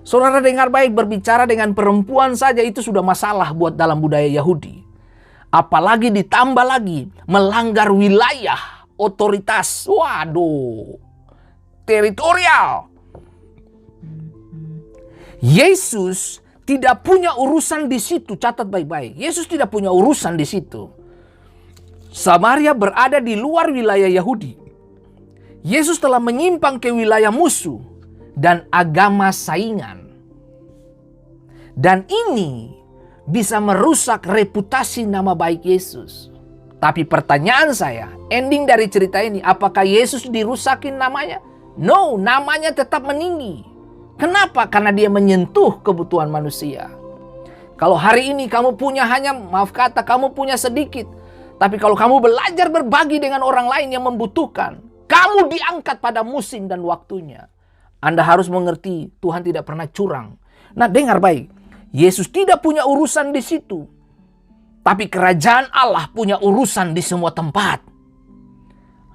Saudara dengar baik, berbicara dengan perempuan saja itu sudah masalah buat dalam budaya Yahudi. Apalagi ditambah lagi melanggar wilayah, otoritas. Waduh, teritorial. Yesus tidak punya urusan di situ, catat baik-baik. Yesus tidak punya urusan di situ. Samaria berada di luar wilayah Yahudi. Yesus telah menyimpang ke wilayah musuh dan agama saingan. Dan ini bisa merusak reputasi nama baik Yesus. Tapi pertanyaan saya, ending dari cerita ini, apakah Yesus dirusakin namanya? No, namanya tetap meninggi. Kenapa? Karena dia menyentuh kebutuhan manusia. Kalau hari ini kamu punya hanya, maaf kata, kamu punya sedikit. Tapi kalau kamu belajar berbagi dengan orang lain yang membutuhkan, kamu diangkat pada musim dan waktunya. Anda harus mengerti Tuhan tidak pernah curang. Nah, dengar baik. Yesus tidak punya urusan di situ. Tapi kerajaan Allah punya urusan di semua tempat.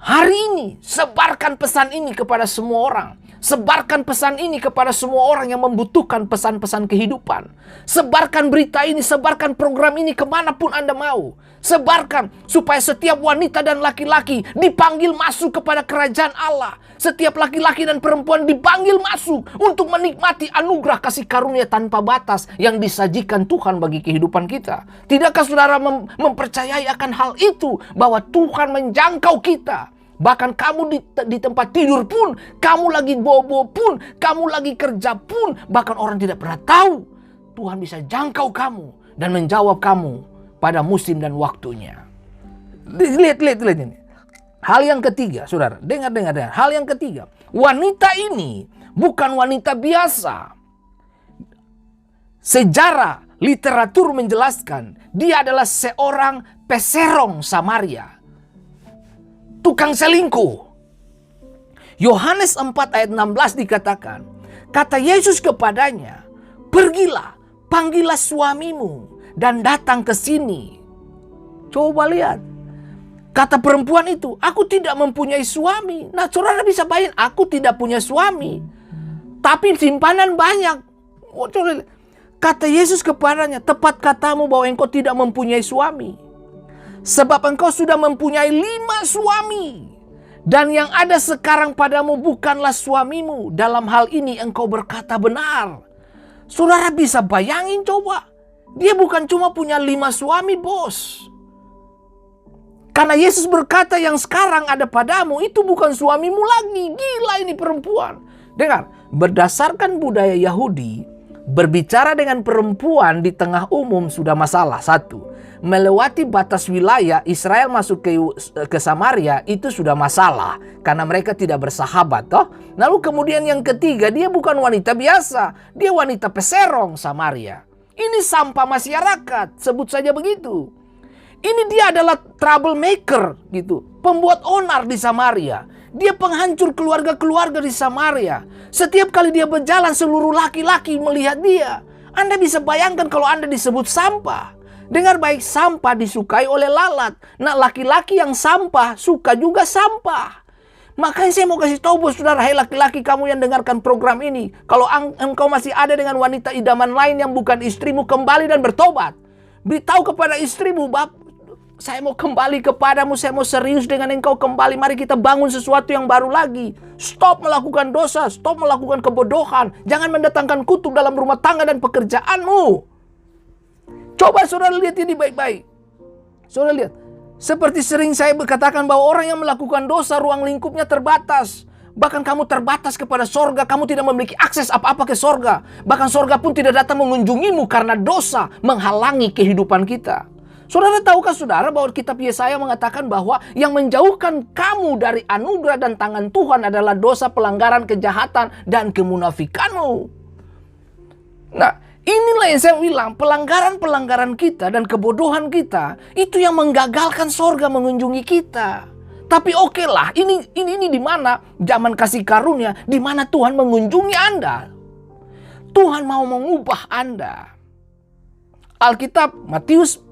Hari ini, sebarkan pesan ini kepada semua orang. Sebarkan pesan ini kepada semua orang yang membutuhkan pesan-pesan kehidupan. Sebarkan berita ini, sebarkan program ini kemanapun Anda mau. Sebarkan supaya setiap wanita dan laki-laki dipanggil masuk kepada kerajaan Allah. Setiap laki-laki dan perempuan dipanggil masuk untuk menikmati anugerah kasih karunia tanpa batas yang disajikan Tuhan bagi kehidupan kita. Tidakkah saudara mempercayai akan hal itu? Bahwa Tuhan menjangkau kita. Bahkan kamu di tempat tidur pun, kamu lagi bobo pun, kamu lagi kerja pun, bahkan orang tidak pernah tahu. Tuhan bisa jangkau kamu dan menjawab kamu pada musim dan waktunya. Lihat ini. Hal yang ketiga, saudara, dengar. Hal yang ketiga, wanita ini bukan wanita biasa. Sejarah literatur menjelaskan dia adalah seorang peserong Samaria. Tukang selingkuh. Yohanes 4 ayat 16 dikatakan, kata Yesus kepadanya, pergilah, panggillah suamimu dan datang ke sini. Coba lihat. Kata perempuan itu, aku tidak mempunyai suami. Nah, saudara bisa bayangin, aku tidak punya suami. Tapi simpanan banyak. Oh, coba lihat. Kata Yesus kepadanya, tepat katamu bahwa engkau tidak mempunyai suami. Sebab engkau sudah mempunyai 5 suami. Dan yang ada sekarang padamu bukanlah suamimu. Dalam hal ini engkau berkata benar. Saudara bisa bayangin coba. Dia bukan cuma punya 5 suami, bos. Karena Yesus berkata yang sekarang ada padamu itu bukan suamimu lagi. Gila ini perempuan. Dengar, berdasarkan budaya Yahudi, berbicara dengan perempuan di tengah umum sudah masalah. Satu, melewati batas wilayah Israel masuk ke Samaria itu sudah masalah. Karena mereka tidak bersahabat toh. Lalu kemudian yang ketiga, dia bukan wanita biasa. Dia wanita peserong Samaria. Ini sampah masyarakat, sebut saja begitu. Ini dia adalah troublemaker gitu. Pembuat onar di Samaria. Dia penghancur keluarga-keluarga di Samaria. Setiap kali dia berjalan seluruh laki-laki melihat dia. Anda bisa bayangkan kalau Anda disebut sampah. Dengar baik, sampah disukai oleh lalat. Nah, laki-laki yang sampah suka juga sampah. Makanya saya mau kasih tahu buat saudara, hai laki-laki kamu yang dengarkan program ini. Kalau engkau masih ada dengan wanita idaman lain yang bukan istrimu, kembali dan bertobat. Beritahu kepada istrimu, saya mau kembali kepadamu, saya mau serius dengan engkau kembali. Mari kita bangun sesuatu yang baru lagi. Stop melakukan dosa, stop melakukan kebodohan. Jangan mendatangkan kutuk dalam rumah tangga dan pekerjaanmu. Coba saudara lihat ini baik-baik. Saudara lihat, seperti sering saya berkatakan bahwa orang yang melakukan dosa ruang lingkupnya terbatas. Bahkan kamu terbatas kepada sorga, kamu tidak memiliki akses apa-apa ke sorga. Bahkan sorga pun tidak datang mengunjungimu karena dosa menghalangi kehidupan kita. Saudara, tahukah saudara bahwa kitab Yesaya mengatakan bahwa yang menjauhkan kamu dari anugerah dan tangan Tuhan adalah dosa, pelanggaran, kejahatan, dan kemunafikanmu. Nah, inilah yang saya bilang, pelanggaran-pelanggaran kita dan kebodohan kita itu yang menggagalkan sorga mengunjungi kita. Tapi oke lah, ini di mana zaman kasih karunia, di mana Tuhan mengunjungi Anda. Tuhan mau mengubah Anda. Alkitab, Matius,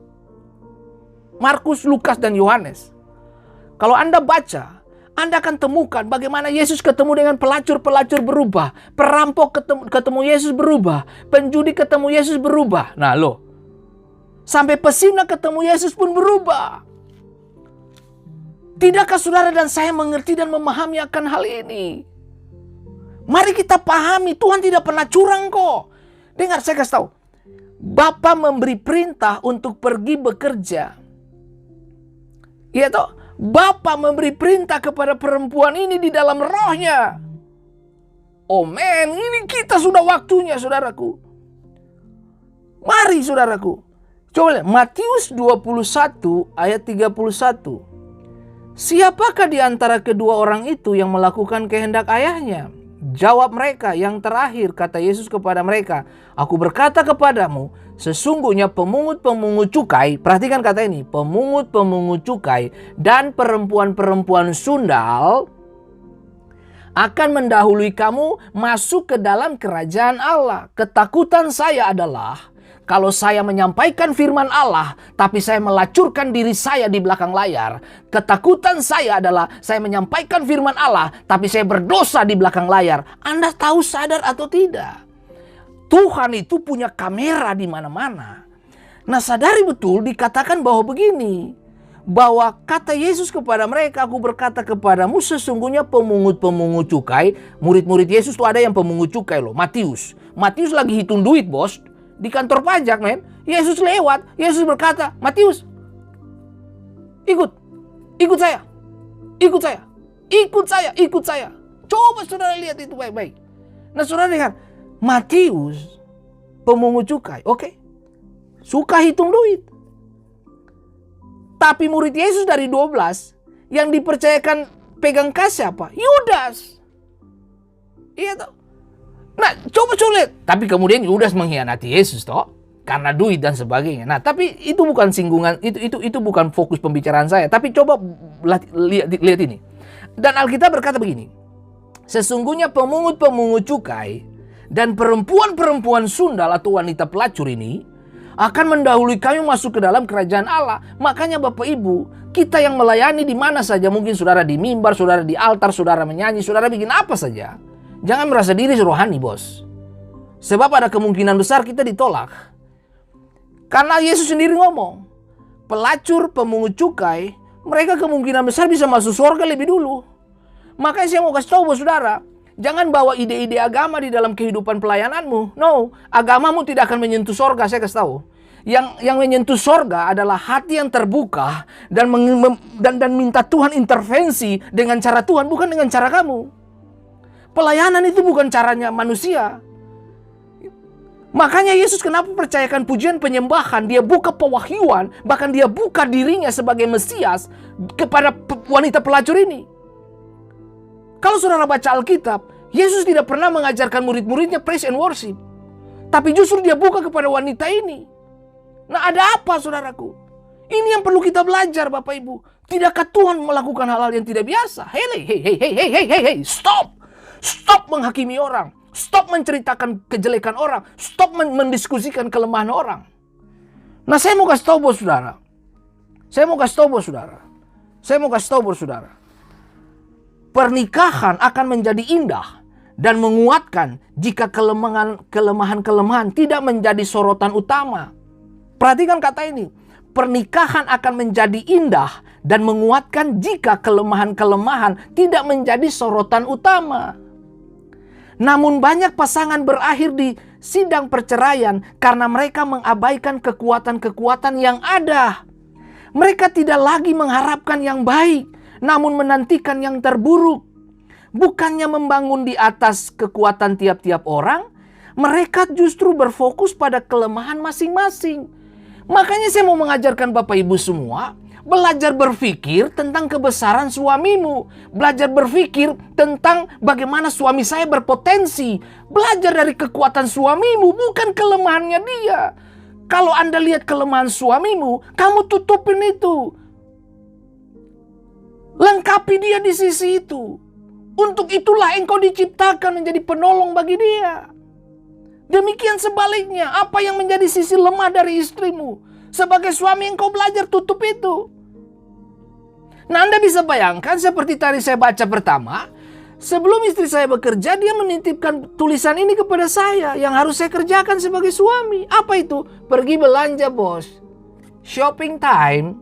Markus, Lukas, dan Yohanes. Kalau Anda baca, Anda akan temukan bagaimana Yesus ketemu dengan pelacur-pelacur berubah. Perampok ketemu Yesus berubah. Penjudi ketemu Yesus berubah. Nah loh, sampai pesina ketemu Yesus pun berubah. Tidakkah saudara dan saya mengerti dan memahami akan hal ini? Mari kita pahami, Tuhan tidak pernah curang kok. Dengar, saya kasih tahu. Bapa memberi perintah untuk pergi bekerja. Iya toh, Bapa memberi perintah kepada perempuan ini di dalam rohnya. Oh men, ini kita sudah waktunya saudaraku. Mari saudaraku. Coba lihat Matius 21 ayat 31. Siapakah di antara kedua orang itu yang melakukan kehendak ayahnya? Jawab mereka, yang terakhir, kata Yesus kepada mereka, aku berkata kepadamu, sesungguhnya pemungut-pemungut cukai, perhatikan kata ini, pemungut-pemungut cukai dan perempuan-perempuan sundal akan mendahului kamu masuk ke dalam kerajaan Allah. Ketakutan saya adalah kalau saya menyampaikan firman Allah, tapi saya melacurkan diri saya di belakang layar. Ketakutan saya adalah saya menyampaikan firman Allah, tapi saya berdosa di belakang layar. Anda tahu, sadar atau tidak? Tuhan itu punya kamera di mana-mana. Nah, sadari betul dikatakan bahwa begini. Bahwa kata Yesus kepada mereka, aku berkata kepadamu sesungguhnya pemungut-pemungut cukai. Murid-murid Yesus tuh ada yang pemungut cukai loh. Matius lagi hitung duit bos. Di kantor pajak men. Yesus lewat. Yesus berkata, Matius, ikut saya. Ikut saya. Coba saudara lihat itu baik-baik. Nah saudara lihat. Matius, pemungut cukai. Oke. Suka hitung duit. Tapi murid Yesus dari 12 yang dipercayakan pegang kas siapa? Yudas. Iya toh. Nah, coba lihat. Tapi kemudian Yudas mengkhianati Yesus toh, karena duit dan sebagainya. Nah, tapi itu bukan singgungan, itu bukan fokus pembicaraan saya. Tapi coba lihat ini. Dan Alkitab berkata begini. Sesungguhnya pemungut-pemungut cukai dan perempuan-perempuan sundal atau wanita pelacur ini akan mendahului kamu masuk ke dalam kerajaan Allah. Makanya Bapak Ibu, kita yang melayani di mana saja, mungkin saudara di mimbar, saudara di altar, saudara menyanyi, saudara bikin apa saja. Jangan merasa diri rohani bos. Sebab ada kemungkinan besar kita ditolak. Karena Yesus sendiri ngomong, pelacur, pemungut cukai, mereka kemungkinan besar bisa masuk surga lebih dulu. Makanya saya mau kasih tahu bos saudara, jangan bawa ide-ide agama di dalam kehidupan pelayananmu. No, agamamu tidak akan menyentuh surga, saya kasih tahu. Yang menyentuh sorga adalah hati yang terbuka dan minta Tuhan intervensi dengan cara Tuhan, bukan dengan cara kamu. Pelayanan itu bukan caranya manusia. Makanya Yesus kenapa percayakan pujian penyembahan, dia buka pewahyuan, bahkan dia buka dirinya sebagai Mesias kepada wanita pelacur ini. Kalau saudara baca Alkitab, Yesus tidak pernah mengajarkan murid-muridnya praise and worship. Tapi justru dia buka kepada wanita ini. Nah, ada apa saudaraku? Ini yang perlu kita belajar Bapak Ibu. Tidakkah Tuhan melakukan hal-hal yang tidak biasa? Hey, stop! Stop menghakimi orang. Stop menceritakan kejelekan orang. Stop mendiskusikan kelemahan orang. Nah, saya mau kasih tahu bos saudara. Saya mau kasih tahu bos saudara. Pernikahan akan menjadi indah dan menguatkan jika kelemahan-kelemahan tidak menjadi sorotan utama. Perhatikan kata ini. Pernikahan akan menjadi indah dan menguatkan jika kelemahan-kelemahan tidak menjadi sorotan utama. Namun banyak pasangan berakhir di sidang perceraian karena mereka mengabaikan kekuatan-kekuatan yang ada. Mereka tidak lagi mengharapkan yang baik, namun menantikan yang terburuk. Bukannya membangun di atas kekuatan tiap-tiap orang, mereka justru berfokus pada kelemahan masing-masing. Makanya saya mau mengajarkan Bapak Ibu semua, belajar berpikir tentang kebesaran suamimu. Belajar berpikir tentang bagaimana suami saya berpotensi. Belajar dari kekuatan suamimu, bukan kelemahannya dia. Kalau Anda lihat kelemahan suamimu, kamu tutupin itu. Lengkapi dia di sisi itu. Untuk itulah engkau diciptakan menjadi penolong bagi dia. Demikian sebaliknya, apa yang menjadi sisi lemah dari istrimu, sebagai suami engkau belajar tutup itu. Nah, Anda bisa bayangkan seperti tadi saya baca pertama, sebelum istri saya bekerja, dia menitipkan tulisan ini kepada saya yang harus saya kerjakan sebagai suami. Apa itu? Pergi belanja, bos. Shopping time.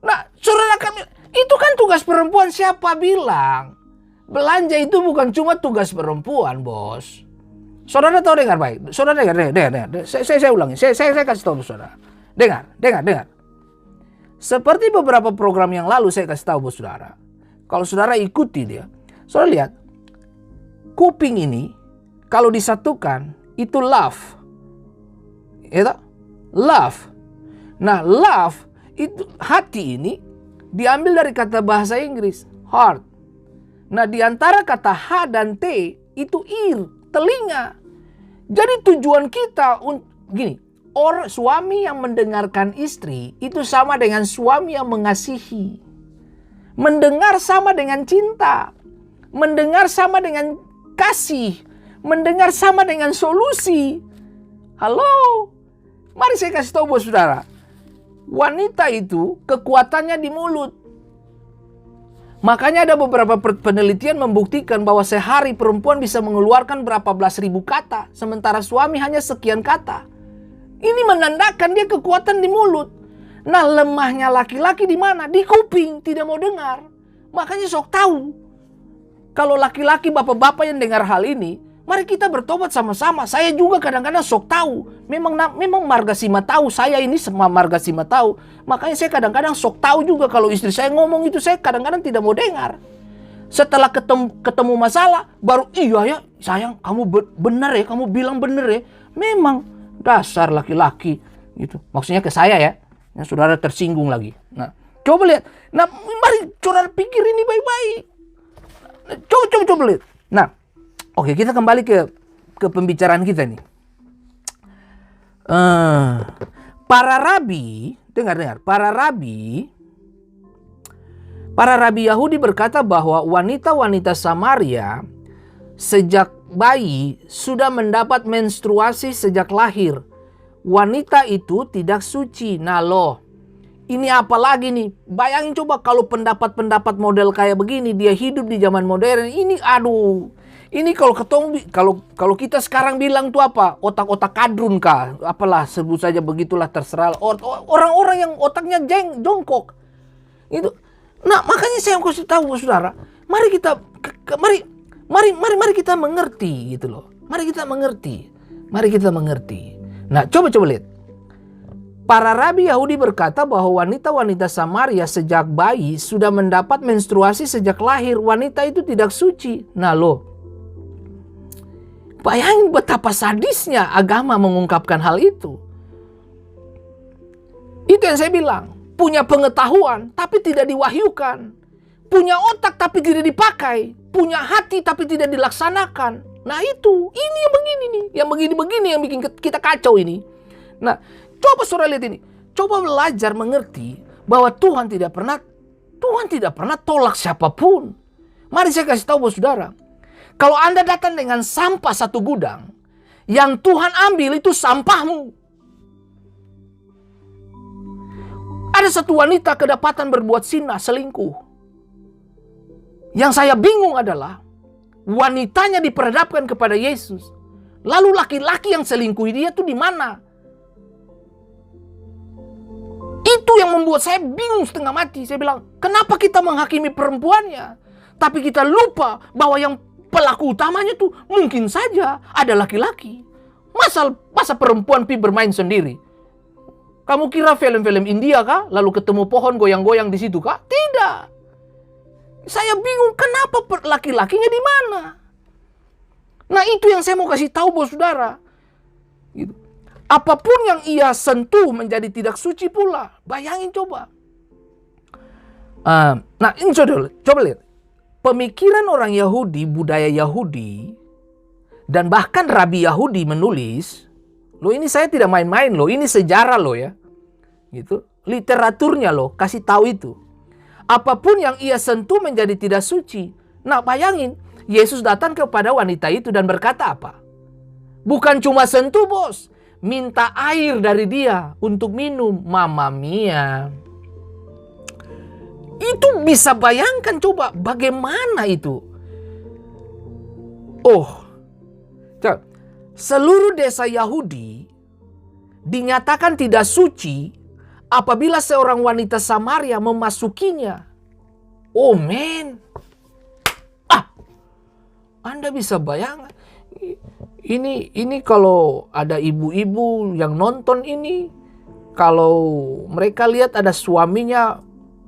Nah, saudara kami, itu kan tugas perempuan. Siapa bilang belanja itu bukan cuma tugas perempuan, bos? Saudara tahu, dengar baik. Saudara dengar. Saya ulangi. Saya kasih tahu saudara. Dengar. Seperti beberapa program yang lalu saya kasih tahu bos saudara. Kalau saudara ikuti dia, saudara lihat. Kuping ini kalau disatukan itu love. Itu love. Nah, love itu hati ini diambil dari kata bahasa Inggris heart. Nah, di antara kata H dan T itu ear, telinga. Jadi tujuan kita gini, suami yang mendengarkan istri itu sama dengan suami yang mengasihi. Mendengar sama dengan cinta. Mendengar sama dengan kasih. Mendengar sama dengan solusi. Halo? Mari saya kasih tahu bos saudara. Wanita itu kekuatannya di mulut. Makanya ada beberapa penelitian membuktikan bahwa sehari perempuan bisa mengeluarkan berapa belas ribu kata, sementara suami hanya sekian kata. Ini menandakan dia kekuatan di mulut. Nah, lemahnya laki-laki di mana? Di kuping, tidak mau dengar. Makanya sok tahu. Kalau laki-laki bapak-bapak yang dengar hal ini, mari kita bertobat sama-sama. Saya juga kadang-kadang sok tahu. Memang marga sima tahu. Saya ini semua marga sima tahu. Makanya saya kadang-kadang sok tahu juga kalau istri saya ngomong itu, saya kadang-kadang tidak mau dengar. Setelah ketemu masalah, baru iya ya sayang, kamu benar ya, kamu bilang benar ya. Memang dasar laki-laki gitu. Maksudnya ke saya ya. Yang saudara tersinggung lagi. Nah, coba lihat. Nah, mari saudara pikir ini baik-baik. Coba lihat. Nah, oke, kita kembali ke pembicaraan kita nih. Para rabi, dengar. Para rabi Yahudi berkata bahwa wanita-wanita Samaria sejak bayi sudah mendapat menstruasi sejak lahir. Wanita itu tidak suci. Nah loh, ini apa lagi nih? Bayangin coba kalau pendapat-pendapat model kayak begini dia hidup di zaman modern. Ini aduh. Ini kalau kita sekarang bilang tuh apa? Otak-otak kadrun kah? Apalah, sebut saja begitulah, terserah. Orang-orang yang otaknya jongkok. Itu. Nah, makanya saya kasih tahu saudara, mari kita mari kita mengerti gitu loh. Mari kita mengerti. Nah, coba lihat. Para rabi Yahudi berkata bahwa wanita-wanita Samaria sejak bayi sudah mendapat menstruasi sejak lahir. Wanita itu tidak suci. Nah loh, bayangin betapa sadisnya agama mengungkapkan hal itu. Itu yang saya bilang. Punya pengetahuan tapi tidak diwahyukan. Punya otak tapi tidak dipakai. Punya hati tapi tidak dilaksanakan. Nah itu, ini yang begini nih. Yang begini-begini yang bikin kita kacau ini. Nah, coba saudara lihat ini. Coba belajar mengerti bahwa Tuhan tidak pernah tolak siapapun. Mari saya kasih tahu saudara. Kalau Anda datang dengan sampah satu gudang, yang Tuhan ambil itu sampahmu. Ada satu wanita kedapatan berbuat zina, selingkuh. Yang saya bingung adalah wanitanya diperhadapkan kepada Yesus. Lalu laki-laki yang selingkuh dia tuh di mana? Itu yang membuat saya bingung setengah mati. Saya bilang, kenapa kita menghakimi perempuannya? Tapi kita lupa bahwa yang pelaku utamanya tuh mungkin saja ada laki-laki. Masa perempuan pi bermain sendiri? Kamu kira film-film India kah? Lalu ketemu pohon goyang-goyang di situ kah? Tidak. Saya bingung kenapa laki-lakinya di mana? Nah itu yang saya mau kasih tahu bos saudara. Gitu. Apapun yang ia sentuh menjadi tidak suci pula. Bayangin coba. Nah ini coba lihat. Pemikiran orang Yahudi, budaya Yahudi, dan bahkan Rabi Yahudi menulis, loh ini saya tidak main-main loh, ini sejarah loh ya. Gitu. Literaturnya loh, kasih tahu itu. Apapun yang ia sentuh menjadi tidak suci. Nah bayangin, Yesus datang kepada wanita itu dan berkata apa? Bukan cuma sentuh bos, minta air dari dia untuk minum. Mamma mia. Itu bisa bayangkan coba bagaimana itu. Seluruh desa Yahudi dinyatakan tidak suci apabila seorang wanita Samaria memasukinya. Oh men. Anda bisa bayangkan. Ini kalau ada ibu-ibu yang nonton ini, kalau mereka lihat ada suaminya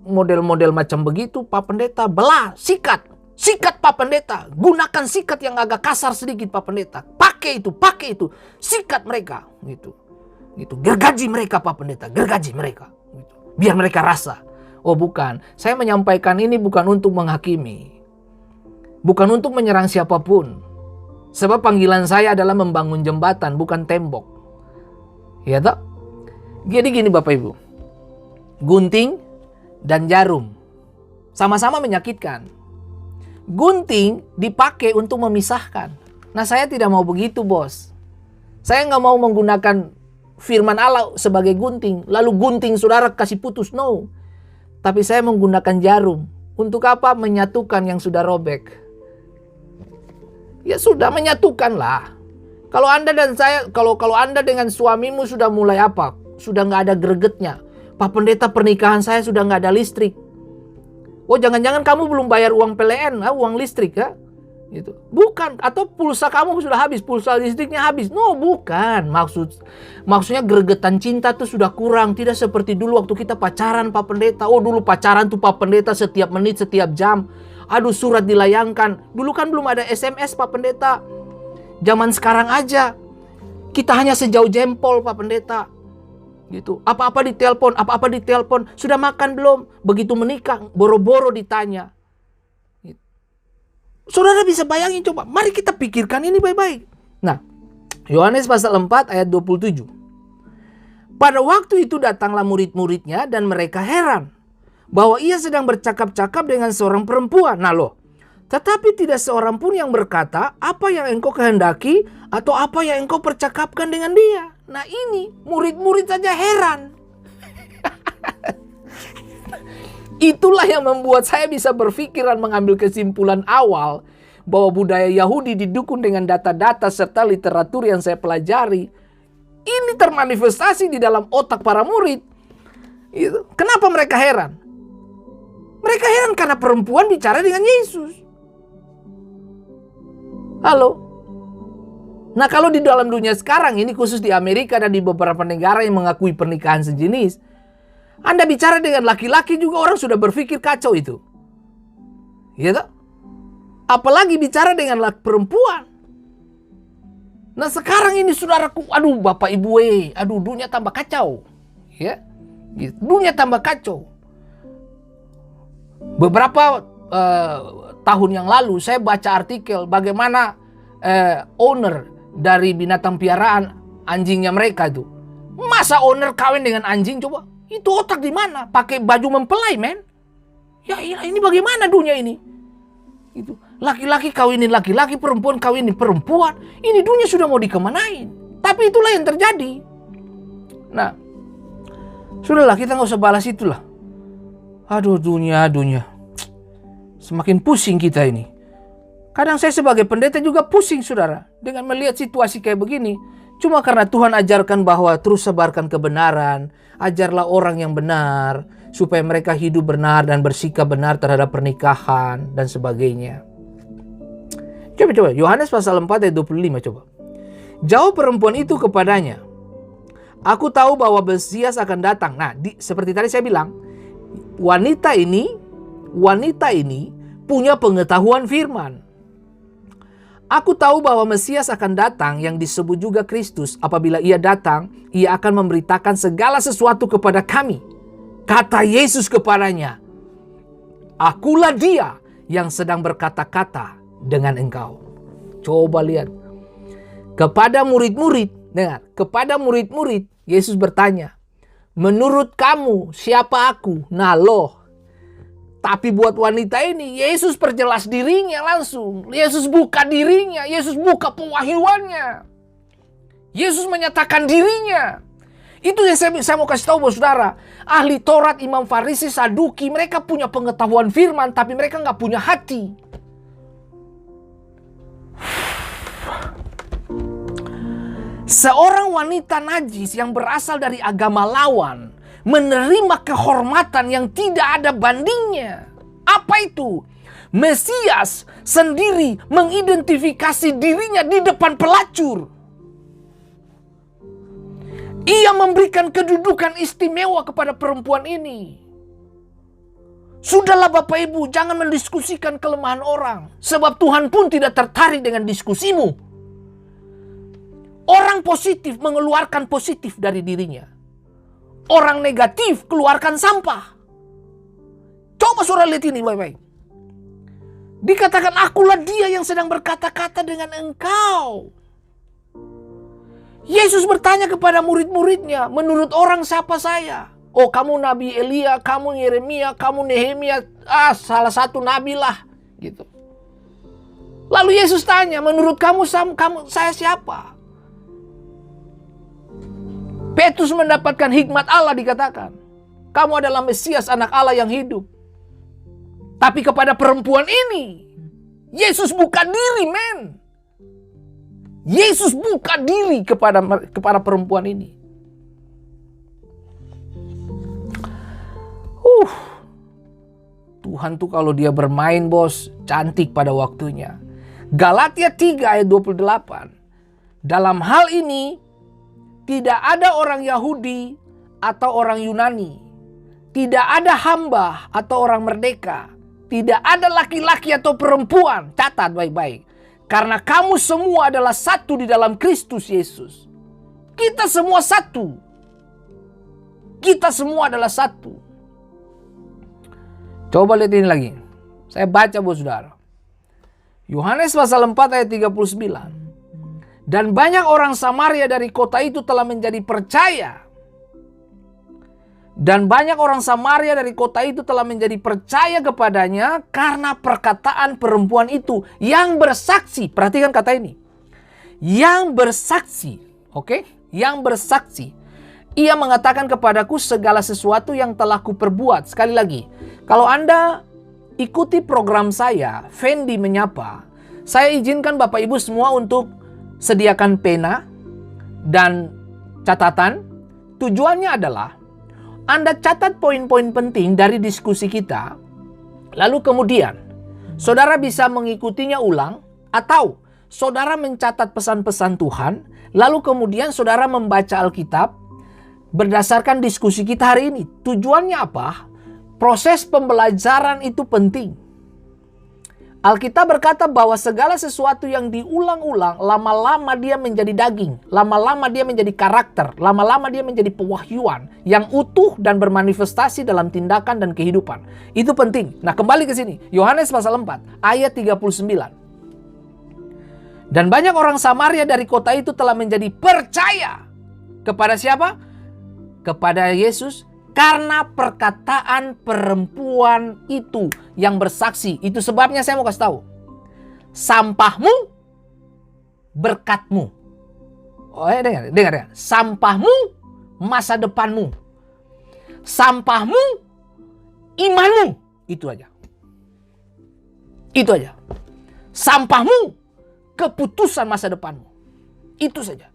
model-model macam begitu, Pak Pendeta, belah, sikat Pak Pendeta, gunakan sikat yang agak kasar sedikit Pak Pendeta, pakai itu, sikat mereka, gitu, gergaji mereka Pak Pendeta, gergaji mereka, gitu. Biar mereka rasa. Oh bukan, saya menyampaikan ini bukan untuk menghakimi, bukan untuk menyerang siapapun, sebab panggilan saya adalah membangun jembatan, bukan tembok, ya tak? Jadi gini Bapak Ibu, gunting dan jarum sama-sama menyakitkan. Gunting dipakai untuk memisahkan. Nah saya tidak mau begitu bos. Saya nggak mau menggunakan firman Allah sebagai gunting, lalu gunting saudara kasih putus, no. Tapi saya menggunakan jarum. Untuk apa? Menyatukan yang sudah robek. Ya sudah, menyatukan lah. Kalau Anda dan saya, kalau Anda dengan suamimu sudah mulai apa? Sudah nggak ada gregetnya. Pak Pendeta, pernikahan saya sudah nggak ada listrik. Oh jangan-jangan kamu belum bayar uang PLN, uang listrik ya? Gitu. Bukan, atau pulsa kamu sudah habis, pulsa listriknya habis. No, bukan. Maksudnya gregetan cinta tuh sudah kurang. Tidak seperti dulu waktu kita pacaran Pak Pendeta. Oh dulu pacaran tuh Pak Pendeta setiap menit, setiap jam. Aduh surat dilayangkan. Dulu kan belum ada SMS Pak Pendeta. Zaman sekarang aja kita hanya sejauh jempol Pak Pendeta. Gitu. Apa-apa ditelepon, sudah makan belum? Begitu menikah, boro-boro ditanya. Gitu. Saudara bisa bayangin coba, mari kita pikirkan ini baik-baik. Nah, Yohanes pasal 4 ayat 27. Pada waktu itu datanglah murid-muridnya dan mereka heran bahwa ia sedang bercakap-cakap dengan seorang perempuan. Nah loh, tetapi tidak seorang pun yang berkata, apa yang engkau kehendaki atau apa yang engkau percakapkan dengan dia. Nah ini, murid-murid saja heran. Itulah yang membuat saya bisa berpikiran mengambil kesimpulan awal bahwa budaya Yahudi didukung dengan data-data serta literatur yang saya pelajari. Ini termanifestasi di dalam otak para murid. Kenapa mereka heran? Mereka heran karena perempuan bicara dengan Yesus. Halo? Nah, kalau di dalam dunia sekarang ini, khusus di Amerika dan di beberapa negara yang mengakui pernikahan sejenis, Anda bicara dengan laki-laki juga orang sudah berpikir kacau itu. Gitu? Apalagi bicara dengan perempuan. Nah, sekarang ini saudaraku, aduh Bapak Ibu, aduh dunia tambah kacau. Ya. Gitu. Dunia tambah kacau. Beberapa tahun yang lalu saya baca artikel bagaimana owner dari binatang piaraan anjingnya mereka itu. Masa owner kawin dengan anjing coba? Itu otak di mana? Pakai baju mempelai, men. Ya ini bagaimana dunia ini? Itu laki-laki kawinin laki-laki, perempuan kawinin perempuan. Ini dunia sudah mau dikemanain. Tapi itulah yang terjadi. Nah, sudahlah, kita nggak usah balas itulah. Aduh, dunia. Semakin pusing kita ini. Kadang saya sebagai pendeta juga pusing, saudara, dengan melihat situasi kayak begini. Cuma karena Tuhan ajarkan bahwa terus sebarkan kebenaran, ajarlah orang yang benar, supaya mereka hidup benar dan bersikap benar terhadap pernikahan dan sebagainya. Coba, Yohanes pasal 4 ayat 25 coba. Jawab perempuan itu kepadanya, aku tahu bahwa Mesias akan datang. Nah, seperti tadi saya bilang, wanita ini punya pengetahuan firman. Aku tahu bahwa Mesias akan datang yang disebut juga Kristus. Apabila ia datang, ia akan memberitakan segala sesuatu kepada kami. Kata Yesus kepadanya, akulah dia yang sedang berkata-kata dengan engkau. Coba lihat. Kepada murid-murid, dengar, kepada murid-murid, Yesus bertanya, menurut kamu siapa aku? Nah loh. Tapi buat wanita ini, Yesus perjelas dirinya langsung. Yesus buka dirinya. Yesus buka pewahyuannya. Yesus menyatakan dirinya. Itu yang saya mau kasih tahu buat saudara. Ahli Taurat, Imam Farisi, Saduki, mereka punya pengetahuan firman, tapi mereka nggak punya hati. Seorang wanita najis yang berasal dari agama lawan menerima kehormatan yang tidak ada bandingnya. Apa itu? Mesias sendiri mengidentifikasi dirinya di depan pelacur. Ia memberikan kedudukan istimewa kepada perempuan ini. Sudahlah Bapak Ibu, jangan mendiskusikan kelemahan orang. Sebab Tuhan pun tidak tertarik dengan diskusimu. Orang positif mengeluarkan positif dari dirinya. Orang negatif keluarkan sampah. Coba saudara lihat ini baik-baik. Dikatakan akulah dia yang sedang berkata-kata dengan engkau. Yesus bertanya kepada murid-muridnya, menurut orang siapa saya? Oh, kamu Nabi Elia, kamu Yeremia, kamu Nehemia, salah satu nabi lah, gitu. Lalu Yesus tanya, menurut kamu saya siapa? Petrus mendapatkan hikmat Allah dikatakan, kamu adalah Mesias, anak Allah yang hidup. Tapi kepada perempuan ini, Yesus buka diri, men. Yesus buka diri kepada perempuan ini. Tuhan tuh kalau dia bermain, bos, cantik pada waktunya. Galatia 3 ayat 28. Dalam hal ini, tidak ada orang Yahudi atau orang Yunani. Tidak ada hamba atau orang merdeka. Tidak ada laki-laki atau perempuan. Catat baik-baik. Karena kamu semua adalah satu di dalam Kristus Yesus. Kita semua satu. Kita semua adalah satu. Coba lihat ini lagi. Saya baca buat saudara. Yohanes pasal 4 ayat 39. Dan banyak orang Samaria dari kota itu telah menjadi percaya. Dan banyak orang Samaria dari kota itu telah menjadi percaya kepadanya karena perkataan perempuan itu yang bersaksi. Perhatikan kata ini. Yang bersaksi. Oke? Yang bersaksi. Ia mengatakan kepadaku segala sesuatu yang telah kuperbuat. Sekali lagi. Kalau Anda ikuti program saya, Fendi Menyapa, saya izinkan Bapak Ibu semua untuk sediakan pena dan catatan. Tujuannya adalah Anda catat poin-poin penting dari diskusi kita. Lalu kemudian saudara bisa mengikutinya ulang atau saudara mencatat pesan-pesan Tuhan, lalu kemudian saudara membaca Alkitab berdasarkan diskusi kita hari ini. Tujuannya apa? Proses pembelajaran itu penting. Alkitab berkata bahwa segala sesuatu yang diulang-ulang, lama-lama dia menjadi daging, lama-lama dia menjadi karakter, lama-lama dia menjadi pewahyuan yang utuh dan bermanifestasi dalam tindakan dan kehidupan. Itu penting. Nah, kembali ke sini. Yohanes pasal 4 ayat 39. Dan banyak orang Samaria dari kota itu telah menjadi percaya. Kepada siapa? Kepada Yesus. Karena perkataan perempuan itu yang bersaksi. Itu sebabnya saya mau kasih tahu. Sampahmu, berkatmu. Oh dengar. Sampahmu, masa depanmu. Sampahmu, imanmu. Itu aja. Itu aja. Sampahmu, keputusan masa depanmu. Itu saja.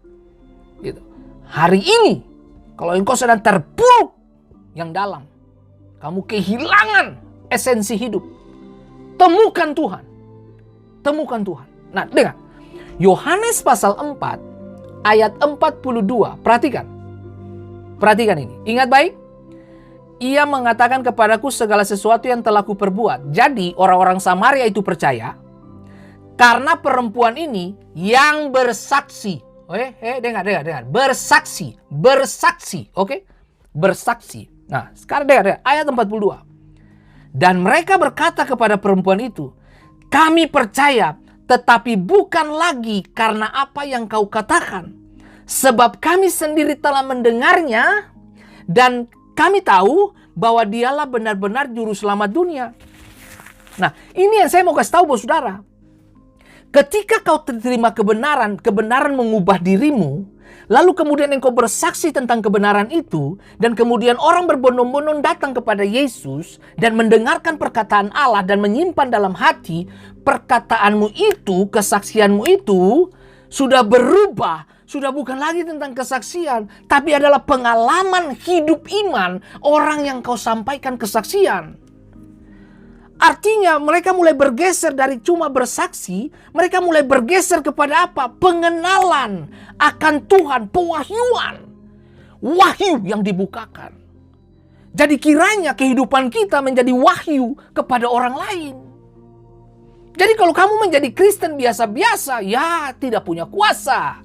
Gitu. Hari ini, kalau engkau sedang terpuruk yang dalam, kamu kehilangan esensi hidup, temukan Tuhan. Temukan Tuhan. Nah, dengar. Yohanes pasal 4 ayat 42. Perhatikan. Perhatikan ini. Ingat baik. Ia mengatakan kepadaku segala sesuatu yang telah kuperbuat. Jadi orang-orang Samaria itu percaya karena perempuan ini yang bersaksi. Dengar. Bersaksi. Oke? Bersaksi. Nah, sekarang dengar ayat 42. Dan mereka berkata kepada perempuan itu, kami percaya, tetapi bukan lagi karena apa yang kau katakan. Sebab kami sendiri telah mendengarnya, dan kami tahu bahwa dialah benar-benar juru selamat dunia. Nah, ini yang saya mau kasih tahu, saudara. Ketika kau terima kebenaran, kebenaran mengubah dirimu, lalu kemudian engkau bersaksi tentang kebenaran itu, dan kemudian orang berbondong-bondong datang kepada Yesus dan mendengarkan perkataan Allah dan menyimpan dalam hati, perkataanmu itu, kesaksianmu itu sudah berubah, sudah bukan lagi tentang kesaksian, tapi adalah pengalaman hidup iman orang yang kau sampaikan kesaksian. Artinya mereka mulai bergeser dari cuma bersaksi, mereka mulai bergeser kepada apa? Pengenalan akan Tuhan, pewahyuan. Wahyu yang dibukakan. Jadi kiranya kehidupan kita menjadi wahyu kepada orang lain. Jadi kalau kamu menjadi Kristen biasa-biasa, ya tidak punya kuasa.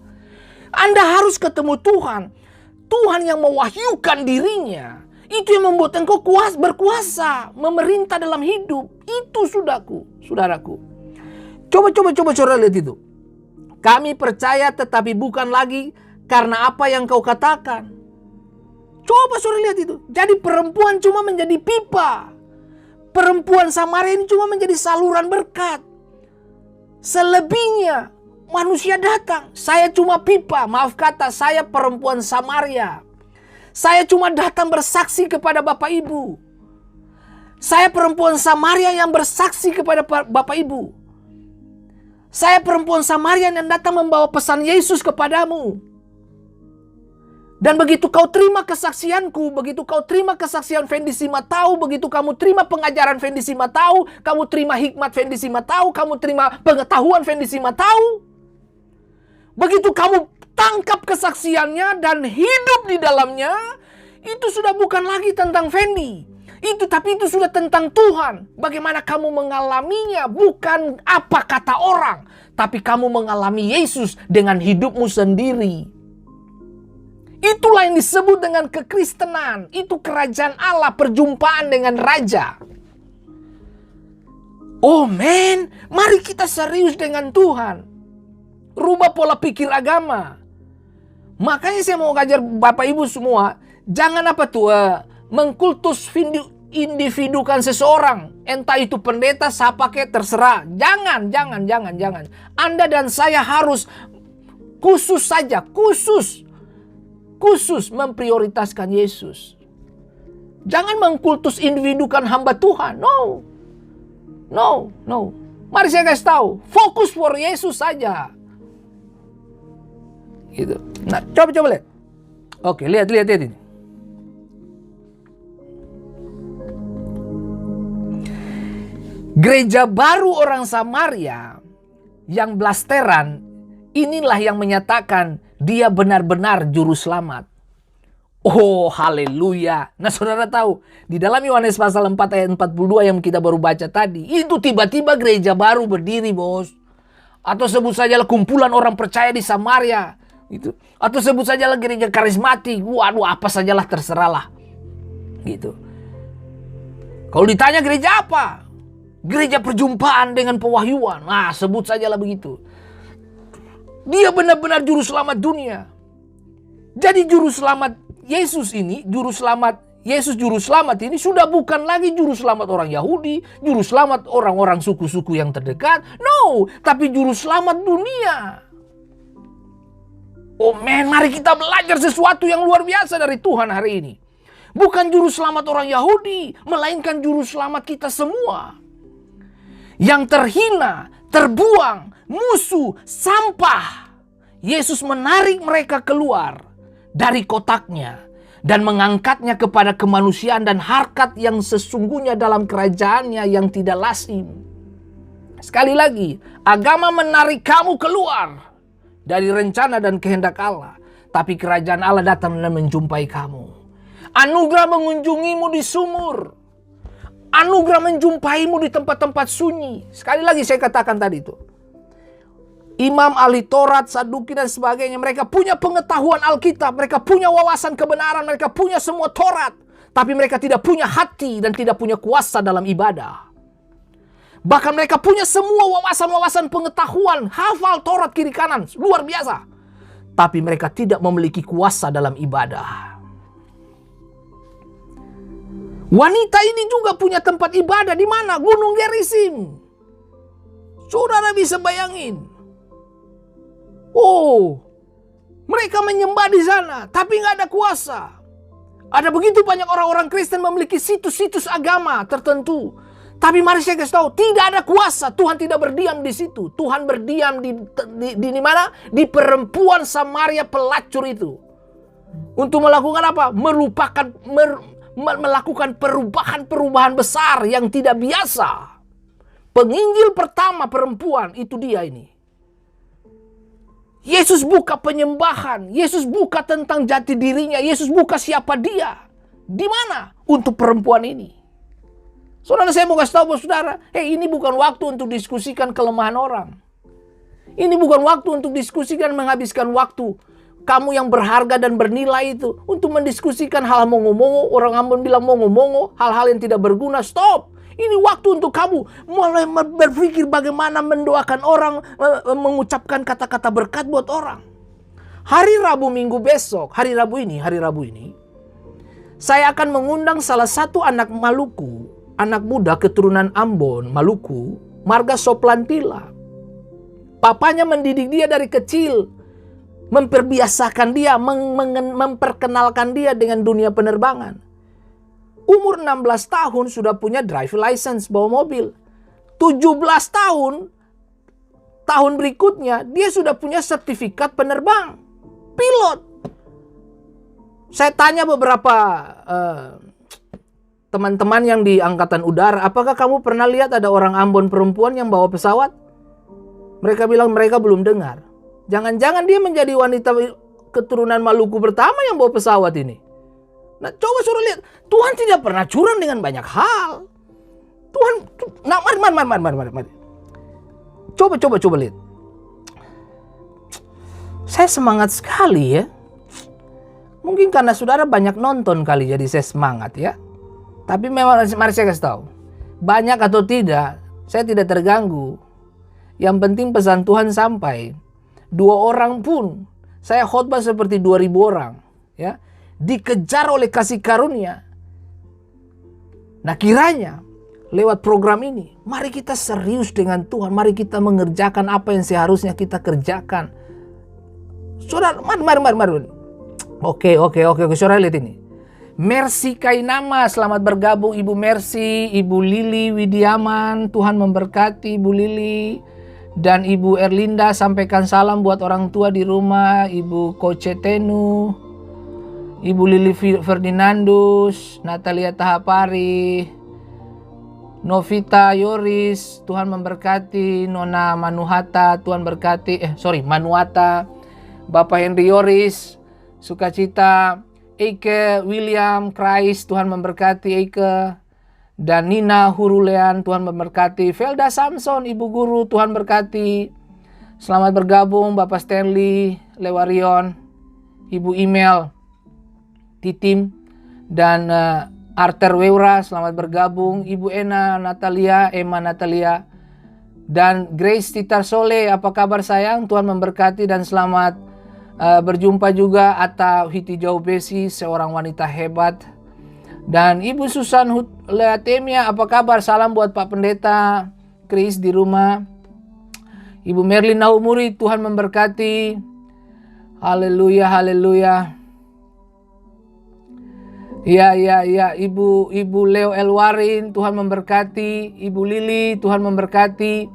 Anda harus ketemu Tuhan. Tuhan yang mewahyukan dirinya. Itu yang membuat engkau berkuasa, memerintah dalam hidup. Itu saudaraku. Coba saudara lihat itu. Kami percaya tetapi bukan lagi karena apa yang kau katakan. Coba saudara lihat itu. Jadi perempuan cuma menjadi pipa. Perempuan Samaria ini cuma menjadi saluran berkat. Selebihnya manusia datang. Saya cuma pipa. Maaf kata, saya perempuan Samaria. Saya cuma datang bersaksi kepada Bapak Ibu. Saya perempuan Samaria yang bersaksi kepada Bapak Ibu. Saya perempuan Samaria yang datang membawa pesan Yesus kepadamu. Dan begitu kau terima kesaksianku, begitu kau terima kesaksian Fendi Simatau, begitu kamu terima pengajaran Fendi Simatau, kamu terima hikmat Fendi Simatau, kamu terima pengetahuan Fendi Simatau, begitu kamu tangkap kesaksiannya dan hidup di dalamnya, itu sudah bukan lagi tentang Fendi. Tapi itu sudah tentang Tuhan. Bagaimana kamu mengalaminya, bukan apa kata orang, tapi kamu mengalami Yesus dengan hidupmu sendiri. Itulah yang disebut dengan kekristenan. Itu kerajaan Allah, perjumpaan dengan Raja. Oh men, mari kita serius dengan Tuhan. Rubah pola pikir agama. Makanya saya mau ngajar Bapak Ibu semua, jangan mengkultus individukan seseorang. Entah itu pendeta, siapa kek, terserah. Jangan. Anda dan saya harus khusus memprioritaskan Yesus. Jangan mengkultus individukan hamba Tuhan. No. Mari saya kasih tahu, fokus for Yesus saja. Gitu. Nah, coba lihat. Oke, lihat ini. Gereja baru orang Samaria yang blasteran, inilah yang menyatakan dia benar-benar juru selamat. Oh, haleluya. Nah, saudara tahu, di dalam Yohanes pasal 4 ayat 42 yang kita baru baca tadi, itu tiba-tiba gereja baru berdiri, bos. Atau sebut sajalah kumpulan orang percaya di Samaria. Gitu. Atau sebut sajalah gereja karismatik. Waduh, apa sajalah, terserahlah. Gitu. Kalau ditanya gereja apa? Gereja perjumpaan dengan pewahyuan. Nah, sebut sajalah begitu. Dia benar-benar juru selamat dunia. Jadi juru selamat Yesus ini, Yesus juru selamat ini sudah bukan lagi juru selamat orang Yahudi, juru selamat orang-orang suku-suku yang terdekat. No, tapi juru selamat dunia. Oh man, mari kita belajar sesuatu yang luar biasa dari Tuhan hari ini. Bukan juru selamat orang Yahudi, melainkan juru selamat kita semua. Yang terhina, terbuang, musuh, sampah. Yesus menarik mereka keluar dari kotaknya dan mengangkatnya kepada kemanusiaan dan harkat yang sesungguhnya dalam kerajaannya yang tidak lazim. Sekali lagi, agama menarik kamu keluar dari rencana dan kehendak Allah, tapi kerajaan Allah datang dan menjumpai kamu. Anugerah mengunjungimu di sumur, anugerah menjumpaimu di tempat-tempat sunyi. Sekali lagi saya katakan tadi itu, imam, ahli Taurat, Saduki dan sebagainya, mereka punya pengetahuan Alkitab, mereka punya wawasan kebenaran, mereka punya semua Taurat, tapi mereka tidak punya hati dan tidak punya kuasa dalam ibadah. Bahkan mereka punya semua wawasan-wawasan pengetahuan, hafal Taurat kiri kanan, luar biasa, tapi mereka tidak memiliki kuasa dalam ibadah. Wanita ini juga punya tempat ibadah di mana? Gunung Gerizim. Saudara bisa bayangin. Oh, mereka menyembah di sana, tapi nggak ada kuasa. Ada begitu banyak orang-orang Kristen memiliki situs-situs agama tertentu, tapi mari saya kasih tahu, tidak ada kuasa. Tuhan tidak berdiam di situ. Tuhan berdiam di mana? Di perempuan Samaria pelacur itu. Untuk melakukan apa? Melakukan perubahan-perubahan besar yang tidak biasa. Penginjil pertama perempuan itu dia ini. Yesus buka penyembahan, Yesus buka tentang jati dirinya, Yesus buka siapa dia. Di mana? Untuk perempuan ini. Saudara, saya mau kasih tahu buat saudara, ini bukan waktu untuk diskusikan kelemahan orang. Ini bukan waktu untuk diskusikan menghabiskan waktu kamu yang berharga dan bernilai itu untuk mendiskusikan hal mongo-mongo, orang Ambon bilang mongo-mongo, hal-hal yang tidak berguna. Stop. Ini waktu untuk kamu mulai berpikir bagaimana mendoakan orang, mengucapkan kata-kata berkat buat orang. Hari Rabu minggu besok, hari Rabu ini, saya akan mengundang salah satu anak Maluku, anak muda keturunan Ambon, Maluku, marga Soplantila. Papanya mendidik dia dari kecil, memperbiasakan dia, memperkenalkan dia dengan dunia penerbangan. Umur 16 tahun sudah punya drive license, bawa mobil. 17 tahun berikutnya dia sudah punya sertifikat penerbang, pilot. Saya tanya beberapa teman-teman yang di Angkatan Udara, apakah kamu pernah lihat ada orang Ambon perempuan yang bawa pesawat? Mereka bilang mereka belum dengar. Jangan-jangan dia menjadi wanita keturunan Maluku pertama yang bawa pesawat ini. Nah, coba suruh lihat, Tuhan tidak pernah curang dengan banyak hal. Tuhan, nah mari. Coba lihat. Saya semangat sekali ya. Mungkin karena saudara banyak nonton kali, jadi saya semangat ya. Tapi memang mari saya kasih tahu, banyak atau tidak, saya tidak terganggu. Yang penting pesan Tuhan sampai. 2 orang pun, saya khotbah seperti 2000 orang ya. Dikejar oleh kasih karunia. Nah, kiranya lewat program ini, mari kita serius dengan Tuhan. Mari kita mengerjakan apa yang seharusnya kita kerjakan. Saudara, mari. Oke, saudara lihat ini. Mercy Kainama, selamat bergabung Ibu Mercy, Ibu Lili Widiaman, Tuhan memberkati Ibu Lili. Dan Ibu Erlinda, sampaikan salam buat orang tua di rumah. Ibu Kocetenu, Ibu Lili Ferdinandus, Natalia Tahapari, Novita Yoris, Tuhan memberkati. Nona Manuhata, Tuhan berkati. Manuata. Bapak Henry Yoris, sukacita. Eike William Christ, Tuhan memberkati Eike. Dan Nina Hurulean, Tuhan memberkati. Velda Samson, Ibu Guru, Tuhan berkati. Selamat bergabung Bapak Stanley Lewarion, Ibu Email, Titim, dan Arthur Weura, selamat bergabung. Ibu Emma Natalia, dan Grace Titar Sole, apa kabar sayang? Tuhan memberkati dan selamat berjumpa juga. Atta Hitijau Besi, seorang wanita hebat. Dan Ibu Susan Leatemia, apa kabar? Salam buat Pak Pendeta Chris di rumah. Ibu Merlin Naumuri, Tuhan memberkati. Haleluya, haleluya. Ya, Ibu Leo Elwarin, Tuhan memberkati. Ibu Lili, Tuhan memberkati.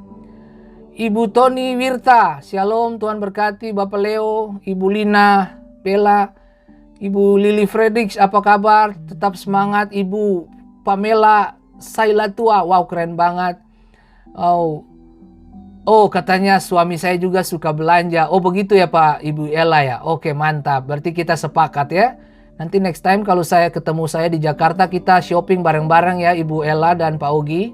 Ibu Tony Wirta, Shalom, Tuhan berkati. Bapak Leo, Ibu Lina, Bella, Ibu Lili Fredericks, apa kabar? Tetap semangat. Ibu Pamela Sailatua, wow keren banget. Oh, katanya suami saya juga suka belanja. Oh, begitu ya Pak Ibu Ella ya. Oke, mantap. Berarti kita sepakat ya. Nanti next time kalau saya ketemu saya di Jakarta, kita shopping bareng-bareng ya Ibu Ella dan Pak Ogi.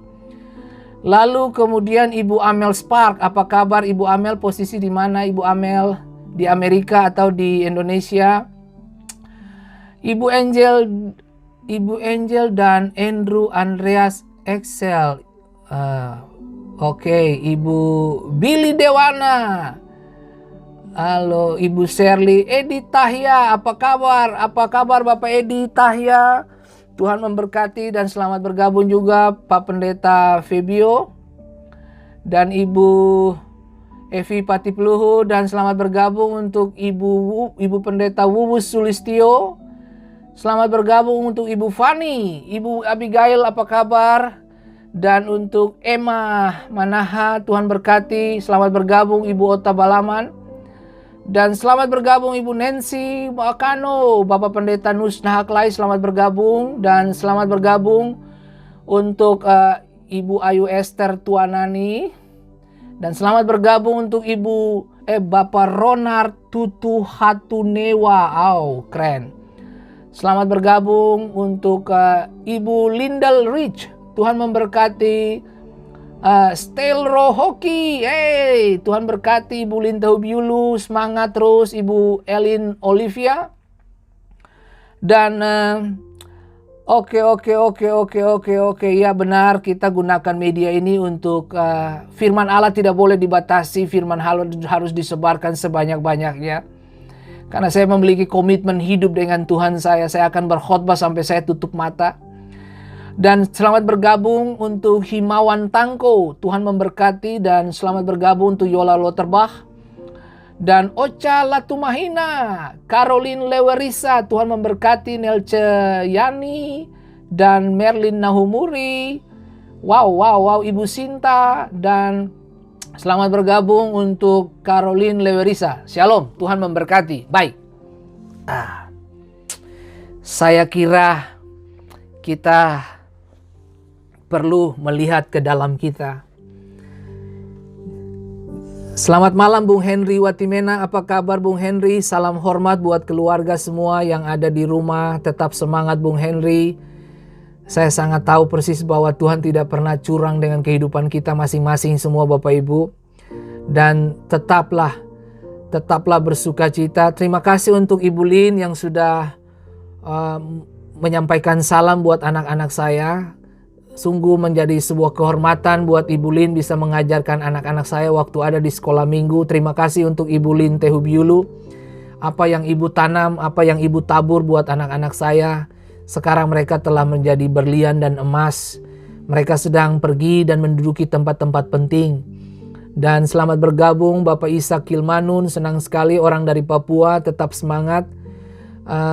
Lalu kemudian Ibu Amel Spark. Apa kabar Ibu Amel? Posisi di mana Ibu Amel? Di Amerika atau di Indonesia? Ibu Angel dan Andrew Andreas Excel. Oke, Ibu Billy Dewana. Halo, Ibu Shirley. Edi Tahya, apa kabar? Apa kabar Bapak Edi Tahya? Tuhan memberkati dan selamat bergabung juga Pak Pendeta Febio. Dan Ibu Evi Patipluhu, dan selamat bergabung untuk Ibu Pendeta Wubus Sulistio. Selamat bergabung untuk Ibu Fani. Ibu Abigail, apa kabar? Dan untuk Emma Manaha, Tuhan berkati. Selamat bergabung Ibu Ota Balaman. Dan selamat bergabung Ibu Nancy Makano. Bapak Pendeta Nusna Haklai, selamat bergabung. Dan selamat bergabung untuk Ibu Ayu Esther Tuanani. Dan selamat bergabung untuk Bapak Ronald Tutu Hatunewa. Keren. Selamat bergabung untuk Ibu Lindal Rich. Tuhan memberkati. Stelro Hoki, Tuhan berkati. Ibu Linta Hubiulu, semangat terus. Ibu Elin Olivia. Dan oke, ya benar, kita gunakan media ini untuk firman Allah tidak boleh dibatasi. Firman Allah harus disebarkan sebanyak-banyaknya. Karena saya memiliki komitmen hidup dengan Tuhan saya akan berkhotbah sampai saya tutup mata. Dan selamat bergabung untuk Himawan Tangko, Tuhan memberkati. Dan selamat bergabung untuk Yola Loterbach dan Ocha Latumahina, Caroline Lewerisa, Tuhan memberkati. Nelce Yani dan Merlin Nahumuri, wow, Ibu Sinta. Dan selamat bergabung untuk Caroline Lewerisa. Shalom, Tuhan memberkati. Baik, saya kira kita perlu melihat ke dalam kita. Selamat malam Bung Henry Watimena, apa kabar Bung Henry? Salam hormat buat keluarga semua yang ada di rumah. Tetap semangat Bung Henry. Saya sangat tahu persis bahwa Tuhan tidak pernah curang dengan kehidupan kita masing-masing semua Bapak Ibu. Dan tetaplah bersukacita. Terima kasih untuk Ibu Lin yang sudah menyampaikan salam buat anak-anak saya. Sungguh menjadi sebuah kehormatan buat Ibu Lin bisa mengajarkan anak-anak saya waktu ada di sekolah minggu. Terima kasih untuk Ibu Lin Tehubiulu. Apa yang Ibu tanam, apa yang Ibu tabur buat anak-anak saya, sekarang mereka telah menjadi berlian dan emas. Mereka sedang pergi dan menduduki tempat-tempat penting. Dan selamat bergabung Bapak Ishak Kilmanun, senang sekali orang dari Papua, tetap semangat.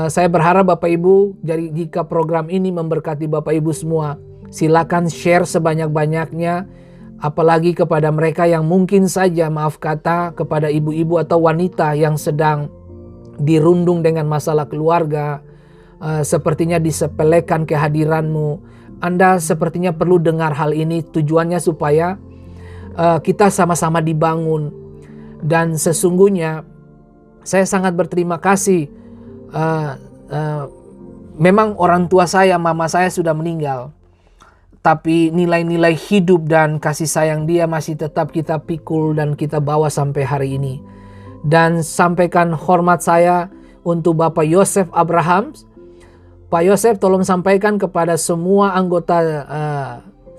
Saya berharap Bapak Ibu, jadi jika program ini memberkati Bapak Ibu semua, silakan share sebanyak-banyaknya, apalagi kepada mereka yang mungkin saja, maaf kata, kepada ibu-ibu atau wanita yang sedang dirundung dengan masalah keluarga. Sepertinya disepelekan kehadiranmu. Anda sepertinya perlu dengar hal ini, tujuannya supaya kita sama-sama dibangun. Dan sesungguhnya saya sangat berterima kasih. Memang orang tua saya, mama saya sudah meninggal, tapi nilai-nilai hidup dan kasih sayang dia masih tetap kita pikul dan kita bawa sampai hari ini. Dan sampaikan hormat saya untuk Bapak Yosef Abraham. Pak Yosef, tolong sampaikan kepada semua anggota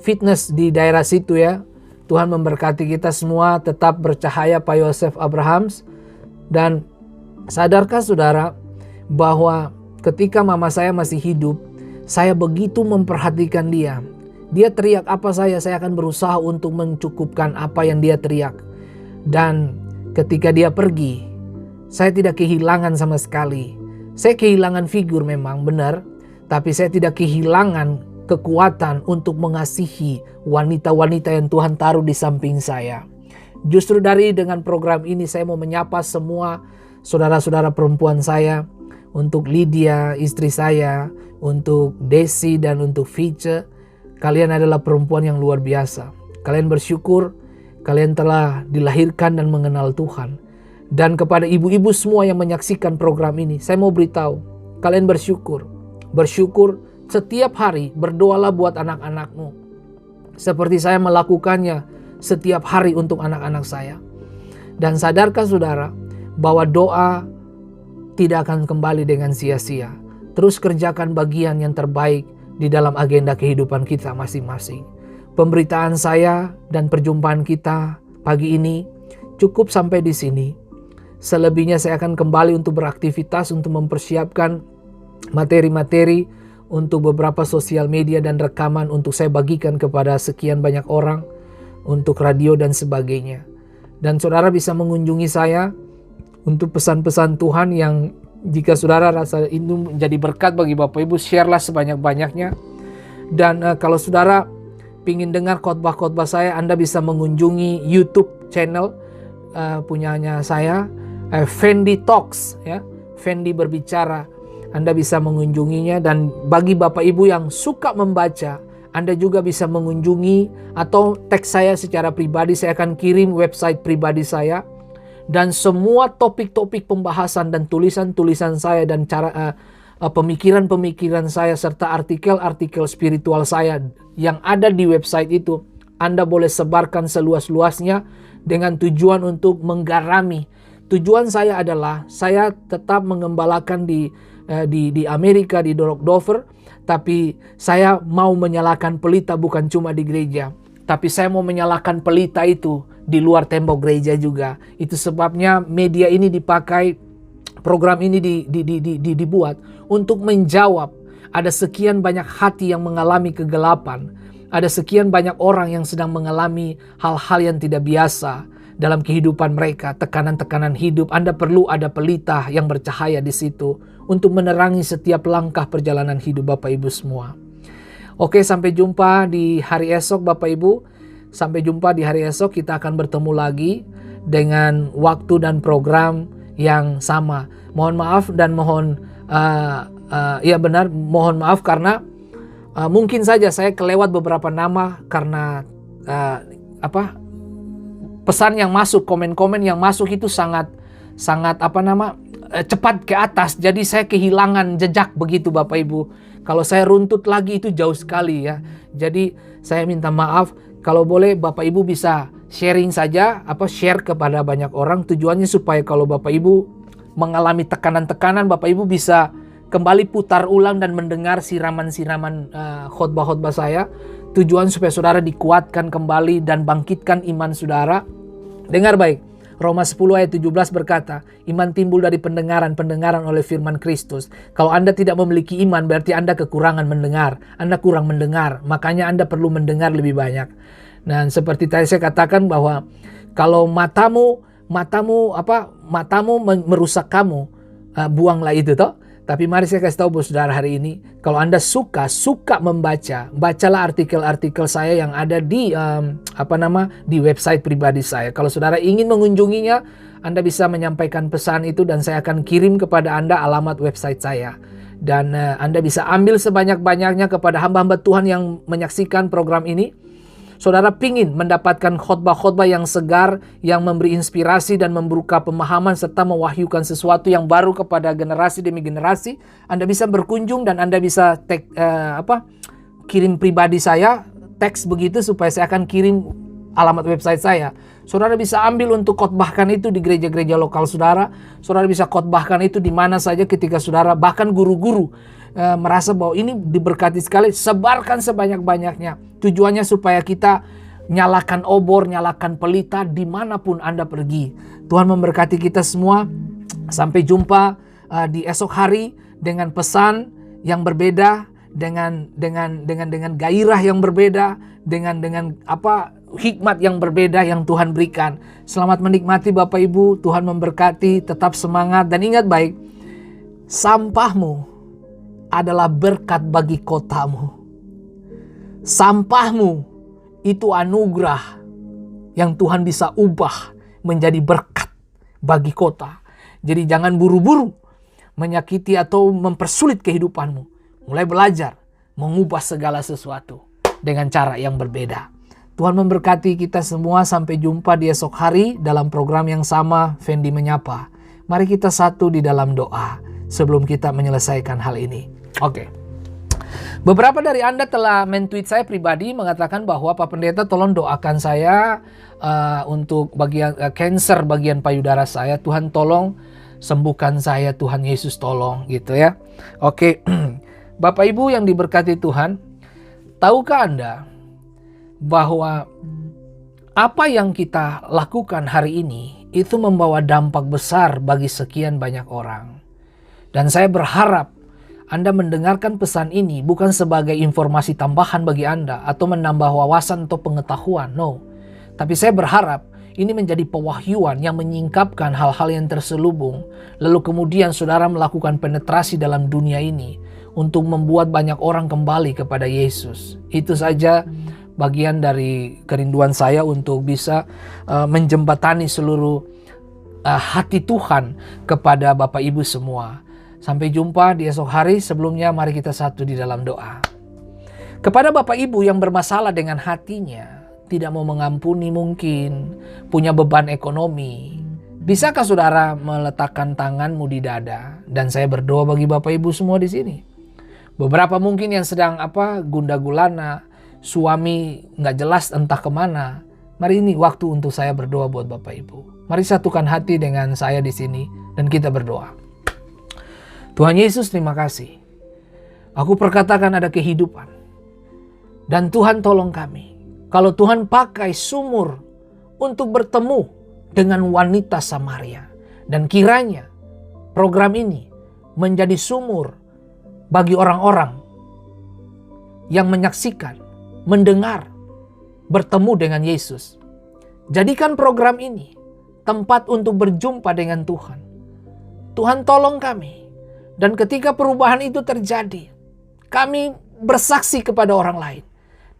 fitness di daerah situ ya. Tuhan memberkati kita semua, tetap bercahaya Pak Yosef Abraham. Dan sadarkah saudara bahwa ketika mama saya masih hidup, saya begitu memperhatikan dia. Dia teriak apa saya akan berusaha untuk mencukupkan apa yang dia teriak. Dan ketika dia pergi, saya tidak kehilangan sama sekali. Saya kehilangan figur memang benar, tapi saya tidak kehilangan kekuatan untuk mengasihi wanita-wanita yang Tuhan taruh di samping saya. Justru dengan program ini saya mau menyapa semua saudara-saudara perempuan saya, untuk Lydia istri saya, untuk Desi dan untuk Vice. Kalian adalah perempuan yang luar biasa. Kalian bersyukur, kalian telah dilahirkan dan mengenal Tuhan. Dan kepada ibu-ibu semua yang menyaksikan program ini, saya mau beritahu, kalian bersyukur. Bersyukur setiap hari, berdoalah buat anak-anakmu. Seperti saya melakukannya setiap hari untuk anak-anak saya. Dan sadarkah saudara, bahwa doa tidak akan kembali dengan sia-sia. Terus kerjakan bagian yang terbaik di dalam agenda kehidupan kita masing-masing. Pemberitaan saya dan perjumpaan kita pagi ini cukup sampai di sini. Selebihnya saya akan kembali untuk beraktivitas untuk mempersiapkan materi-materi untuk beberapa sosial media dan rekaman untuk saya bagikan kepada sekian banyak orang untuk radio dan sebagainya. Dan saudara bisa mengunjungi saya untuk pesan-pesan Tuhan yang jika saudara rasa itu menjadi berkat bagi Bapak Ibu, share-lah sebanyak-banyaknya. Dan kalau saudara ingin dengar khotbah-khotbah saya, Anda bisa mengunjungi YouTube channel punyanya saya, Fendi Talks ya, Fendi berbicara. Anda bisa mengunjunginya. Dan bagi Bapak Ibu yang suka membaca, Anda juga bisa mengunjungi atau tag saya secara pribadi. Saya akan kirim website pribadi saya dan semua topik-topik pembahasan dan tulisan-tulisan saya dan cara pemikiran-pemikiran saya serta artikel-artikel spiritual saya yang ada di website itu. Anda boleh sebarkan seluas-luasnya dengan tujuan untuk menggarami. Tujuan saya adalah saya tetap mengembalakan di Amerika, di Dover, tapi saya mau menyalakan pelita bukan cuma di gereja, tapi saya mau menyalakan pelita itu di luar tembok gereja juga. Itu sebabnya media ini dipakai, program ini dibuat untuk menjawab. Ada sekian banyak hati yang mengalami kegelapan. Ada sekian banyak orang yang sedang mengalami hal-hal yang tidak biasa dalam kehidupan mereka, tekanan-tekanan hidup. Anda perlu ada pelita yang bercahaya di situ untuk menerangi setiap langkah perjalanan hidup Bapak Ibu semua. Oke, sampai jumpa di hari esok Bapak Ibu. Sampai jumpa di hari esok, kita akan bertemu lagi dengan waktu dan program yang sama. Mohon maaf dan mohon mohon maaf karena mungkin saja saya kelewat beberapa nama karena pesan yang masuk, komen-komen yang masuk itu sangat cepat ke atas. Jadi saya kehilangan jejak begitu Bapak Ibu. Kalau saya runtut lagi itu jauh sekali ya. Jadi saya minta maaf. Kalau boleh Bapak Ibu bisa sharing saja, share kepada banyak orang. Tujuannya supaya kalau Bapak Ibu mengalami tekanan-tekanan, Bapak Ibu bisa kembali putar ulang dan mendengar siraman-siraman khotbah-khotbah saya. Tujuan supaya saudara dikuatkan kembali dan bangkitkan iman saudara. Dengar baik. Roma 10 ayat 17 berkata, iman timbul dari pendengaran oleh firman Kristus. Kalau Anda tidak memiliki iman, berarti Anda kekurangan mendengar. Anda kurang mendengar, makanya Anda perlu mendengar lebih banyak. Dan seperti tadi saya katakan bahwa kalau matamu merusak kamu, buanglah itu toh. Tapi mari saya kasih tahu buat saudara hari ini, kalau Anda suka membaca, bacalah artikel-artikel saya yang ada di di website pribadi saya. Kalau saudara ingin mengunjunginya, Anda bisa menyampaikan pesan itu dan saya akan kirim kepada Anda alamat website saya. Dan Anda bisa ambil sebanyak-banyaknya kepada hamba-hamba Tuhan yang menyaksikan program ini. Saudara pingin mendapatkan khotbah-khotbah yang segar, yang memberi inspirasi dan membuka pemahaman serta mewahyukan sesuatu yang baru kepada generasi demi generasi. Anda bisa berkunjung dan Anda bisa kirim pribadi saya, teks begitu supaya saya akan kirim alamat website saya. Saudara bisa ambil untuk khotbahkan itu di gereja-gereja lokal saudara. Saudara bisa khotbahkan itu di mana saja ketika saudara, bahkan guru-guru merasa bahwa ini diberkati sekali, sebarkan sebanyak-banyaknya. Tujuannya supaya kita nyalakan obor, nyalakan pelita dimanapun Anda pergi. Tuhan memberkati kita semua. Sampai jumpa di esok hari dengan pesan yang berbeda, dengan gairah yang berbeda, dengan hikmat yang berbeda yang Tuhan berikan. Selamat menikmati Bapak Ibu. Tuhan memberkati, tetap semangat dan ingat baik, sampahmu adalah berkat bagi kotamu. Sampahmu itu anugerah yang Tuhan bisa ubah menjadi berkat bagi kota. Jadi jangan buru-buru menyakiti atau mempersulit kehidupanmu. Mulai belajar mengubah segala sesuatu dengan cara yang berbeda. Tuhan memberkati kita semua. Sampai jumpa di esok hari dalam program yang sama, Fendi Menyapa. Mari kita satu di dalam doa sebelum kita menyelesaikan hal ini. Oke. Beberapa dari Anda telah men-tweet saya pribadi mengatakan bahwa Pak Pendeta tolong doakan saya untuk bagian cancer bagian payudara saya. Tuhan tolong sembuhkan saya, Tuhan Yesus tolong gitu ya. Oke. Bapak Ibu yang diberkati Tuhan, tahukah Anda bahwa apa yang kita lakukan hari ini itu membawa dampak besar bagi sekian banyak orang. Dan saya berharap Anda mendengarkan pesan ini bukan sebagai informasi tambahan bagi Anda atau menambah wawasan atau pengetahuan, no. Tapi saya berharap ini menjadi pewahyuan yang menyingkapkan hal-hal yang terselubung. Lalu kemudian saudara melakukan penetrasi dalam dunia ini untuk membuat banyak orang kembali kepada Yesus. Itu saja bagian dari kerinduan saya untuk bisa menjembatani seluruh hati Tuhan kepada Bapak Ibu semua. Sampai jumpa di esok hari. Sebelumnya mari kita satu di dalam doa. Kepada Bapak Ibu yang bermasalah dengan hatinya, tidak mau mengampuni mungkin, punya beban ekonomi, bisakah saudara meletakkan tanganmu di dada? Dan saya berdoa bagi Bapak Ibu semua di sini. Beberapa mungkin yang sedang gundah gulana, suami nggak jelas entah kemana. Mari ini waktu untuk saya berdoa buat Bapak Ibu. Mari satukan hati dengan saya di sini dan kita berdoa. Tuhan Yesus, terima kasih. Aku perkatakan ada kehidupan. Dan Tuhan tolong kami. Kalau Tuhan pakai sumur untuk bertemu dengan wanita Samaria. Dan kiranya program ini menjadi sumur bagi orang-orang yang menyaksikan, mendengar, bertemu dengan Yesus. Jadikan program ini tempat untuk berjumpa dengan Tuhan. Tuhan tolong kami. Dan ketika perubahan itu terjadi, kami bersaksi kepada orang lain.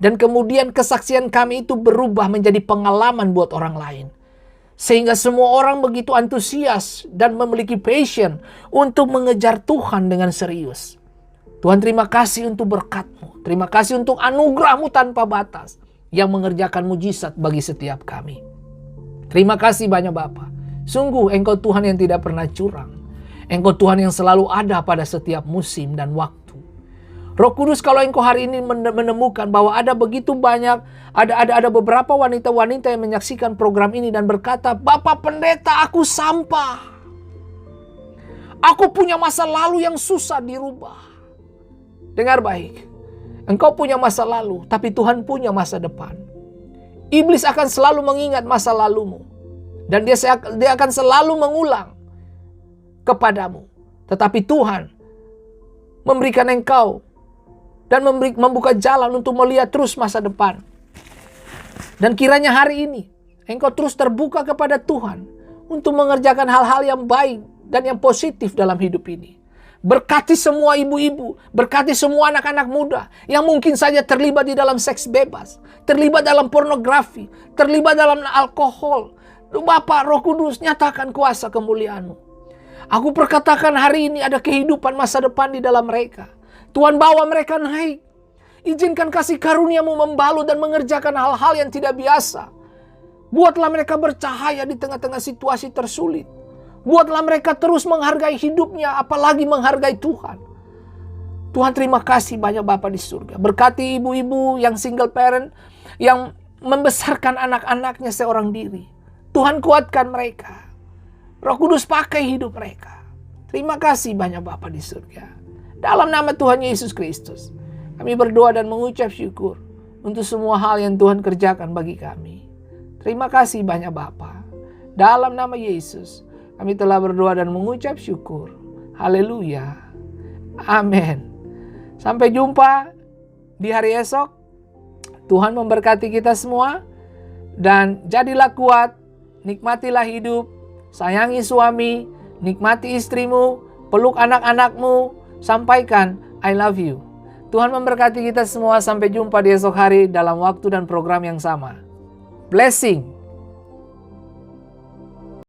Dan kemudian kesaksian kami itu berubah menjadi pengalaman buat orang lain. Sehingga semua orang begitu antusias dan memiliki passion untuk mengejar Tuhan dengan serius. Tuhan, terima kasih untuk berkat-Mu. Terima kasih untuk anugerah-Mu tanpa batas yang mengerjakan mujizat bagi setiap kami. Terima kasih banyak Bapa. Sungguh Engkau Tuhan yang tidak pernah curang. Engkau Tuhan yang selalu ada pada setiap musim dan waktu. Roh Kudus, kalau Engkau hari ini menemukan bahwa ada begitu banyak, ada beberapa wanita-wanita yang menyaksikan program ini dan berkata, Bapak Pendeta, aku sampah. Aku punya masa lalu yang susah dirubah. Dengar baik, engkau punya masa lalu, tapi Tuhan punya masa depan. Iblis akan selalu mengingat masa lalumu. Dan dia akan selalu mengulang kepadamu. Tetapi Tuhan memberikan engkau dan membuka jalan untuk melihat terus masa depan. Dan kiranya hari ini engkau terus terbuka kepada Tuhan untuk mengerjakan hal-hal yang baik dan yang positif dalam hidup ini. Berkati semua ibu-ibu, berkati semua anak-anak muda yang mungkin saja terlibat di dalam seks bebas, terlibat dalam pornografi, terlibat dalam alkohol. Bapa Roh Kudus, nyatakan kuasa kemuliaan-Mu. Aku perkatakan hari ini ada kehidupan masa depan di dalam mereka. Tuhan bawa mereka naik. Izinkan kasih karunia-Mu membalut dan mengerjakan hal-hal yang tidak biasa. Buatlah mereka bercahaya di tengah-tengah situasi tersulit. Buatlah mereka terus menghargai hidupnya, apalagi menghargai Tuhan. Tuhan, terima kasih banyak Bapa di surga. Berkati ibu-ibu yang single parent, yang membesarkan anak-anaknya seorang diri. Tuhan, kuatkan mereka. Roh Kudus pakai hidup mereka. Terima kasih banyak Bapa di surga. Dalam nama Tuhan Yesus Kristus, kami berdoa dan mengucap syukur untuk semua hal yang Tuhan kerjakan bagi kami. Terima kasih banyak Bapa. Dalam nama Yesus, kami telah berdoa dan mengucap syukur. Haleluya. Amin. Sampai jumpa di hari esok. Tuhan memberkati kita semua. Dan jadilah kuat, nikmatilah hidup, sayangi suami, nikmati istrimu, peluk anak-anakmu, sampaikan I love you. Tuhan memberkati kita semua. Sampai jumpa di esok hari dalam waktu dan program yang sama. Blessing.